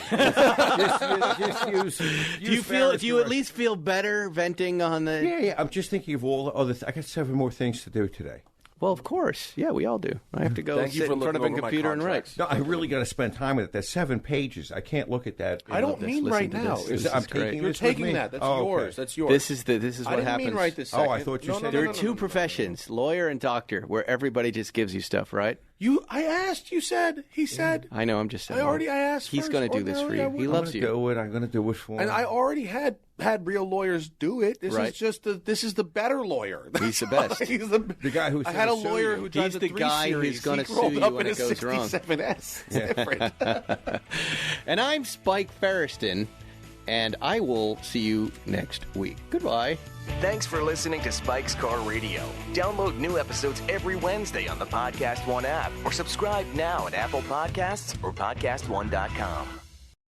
Do you at least feel better venting on the... Yeah. I'm just thinking of all the other... I got 7 more things to do today. Well, of course. Yeah, we all do. I have to go sit in front of a computer and write. No, I really got to spend time with it. That's 7 pages. I can't look at that. I don't mean right now. I'm taking You're this taking with me. that. That's yours. Okay. That's yours. This is what happens. I didn't mean right this second. Oh, I thought you said... There are two professions, lawyer and doctor, where everybody just gives you stuff, right? I asked. You said. He said. I know. I'm just saying. I asked. He's going to do this for you. He loves you. I'm going to do it for him. And I already had real lawyers do it. This is just this is the better lawyer. He's the best. He's the guy who. I had a lawyer who drives He's the guy who's going to sue you when it goes wrong. 67S. It's different. And I'm Spike Ferriston, and I will see you next week. Goodbye. Thanks for listening to Spike's Car Radio. Download new episodes every Wednesday on the Podcast One app or subscribe now at Apple Podcasts or PodcastOne.com.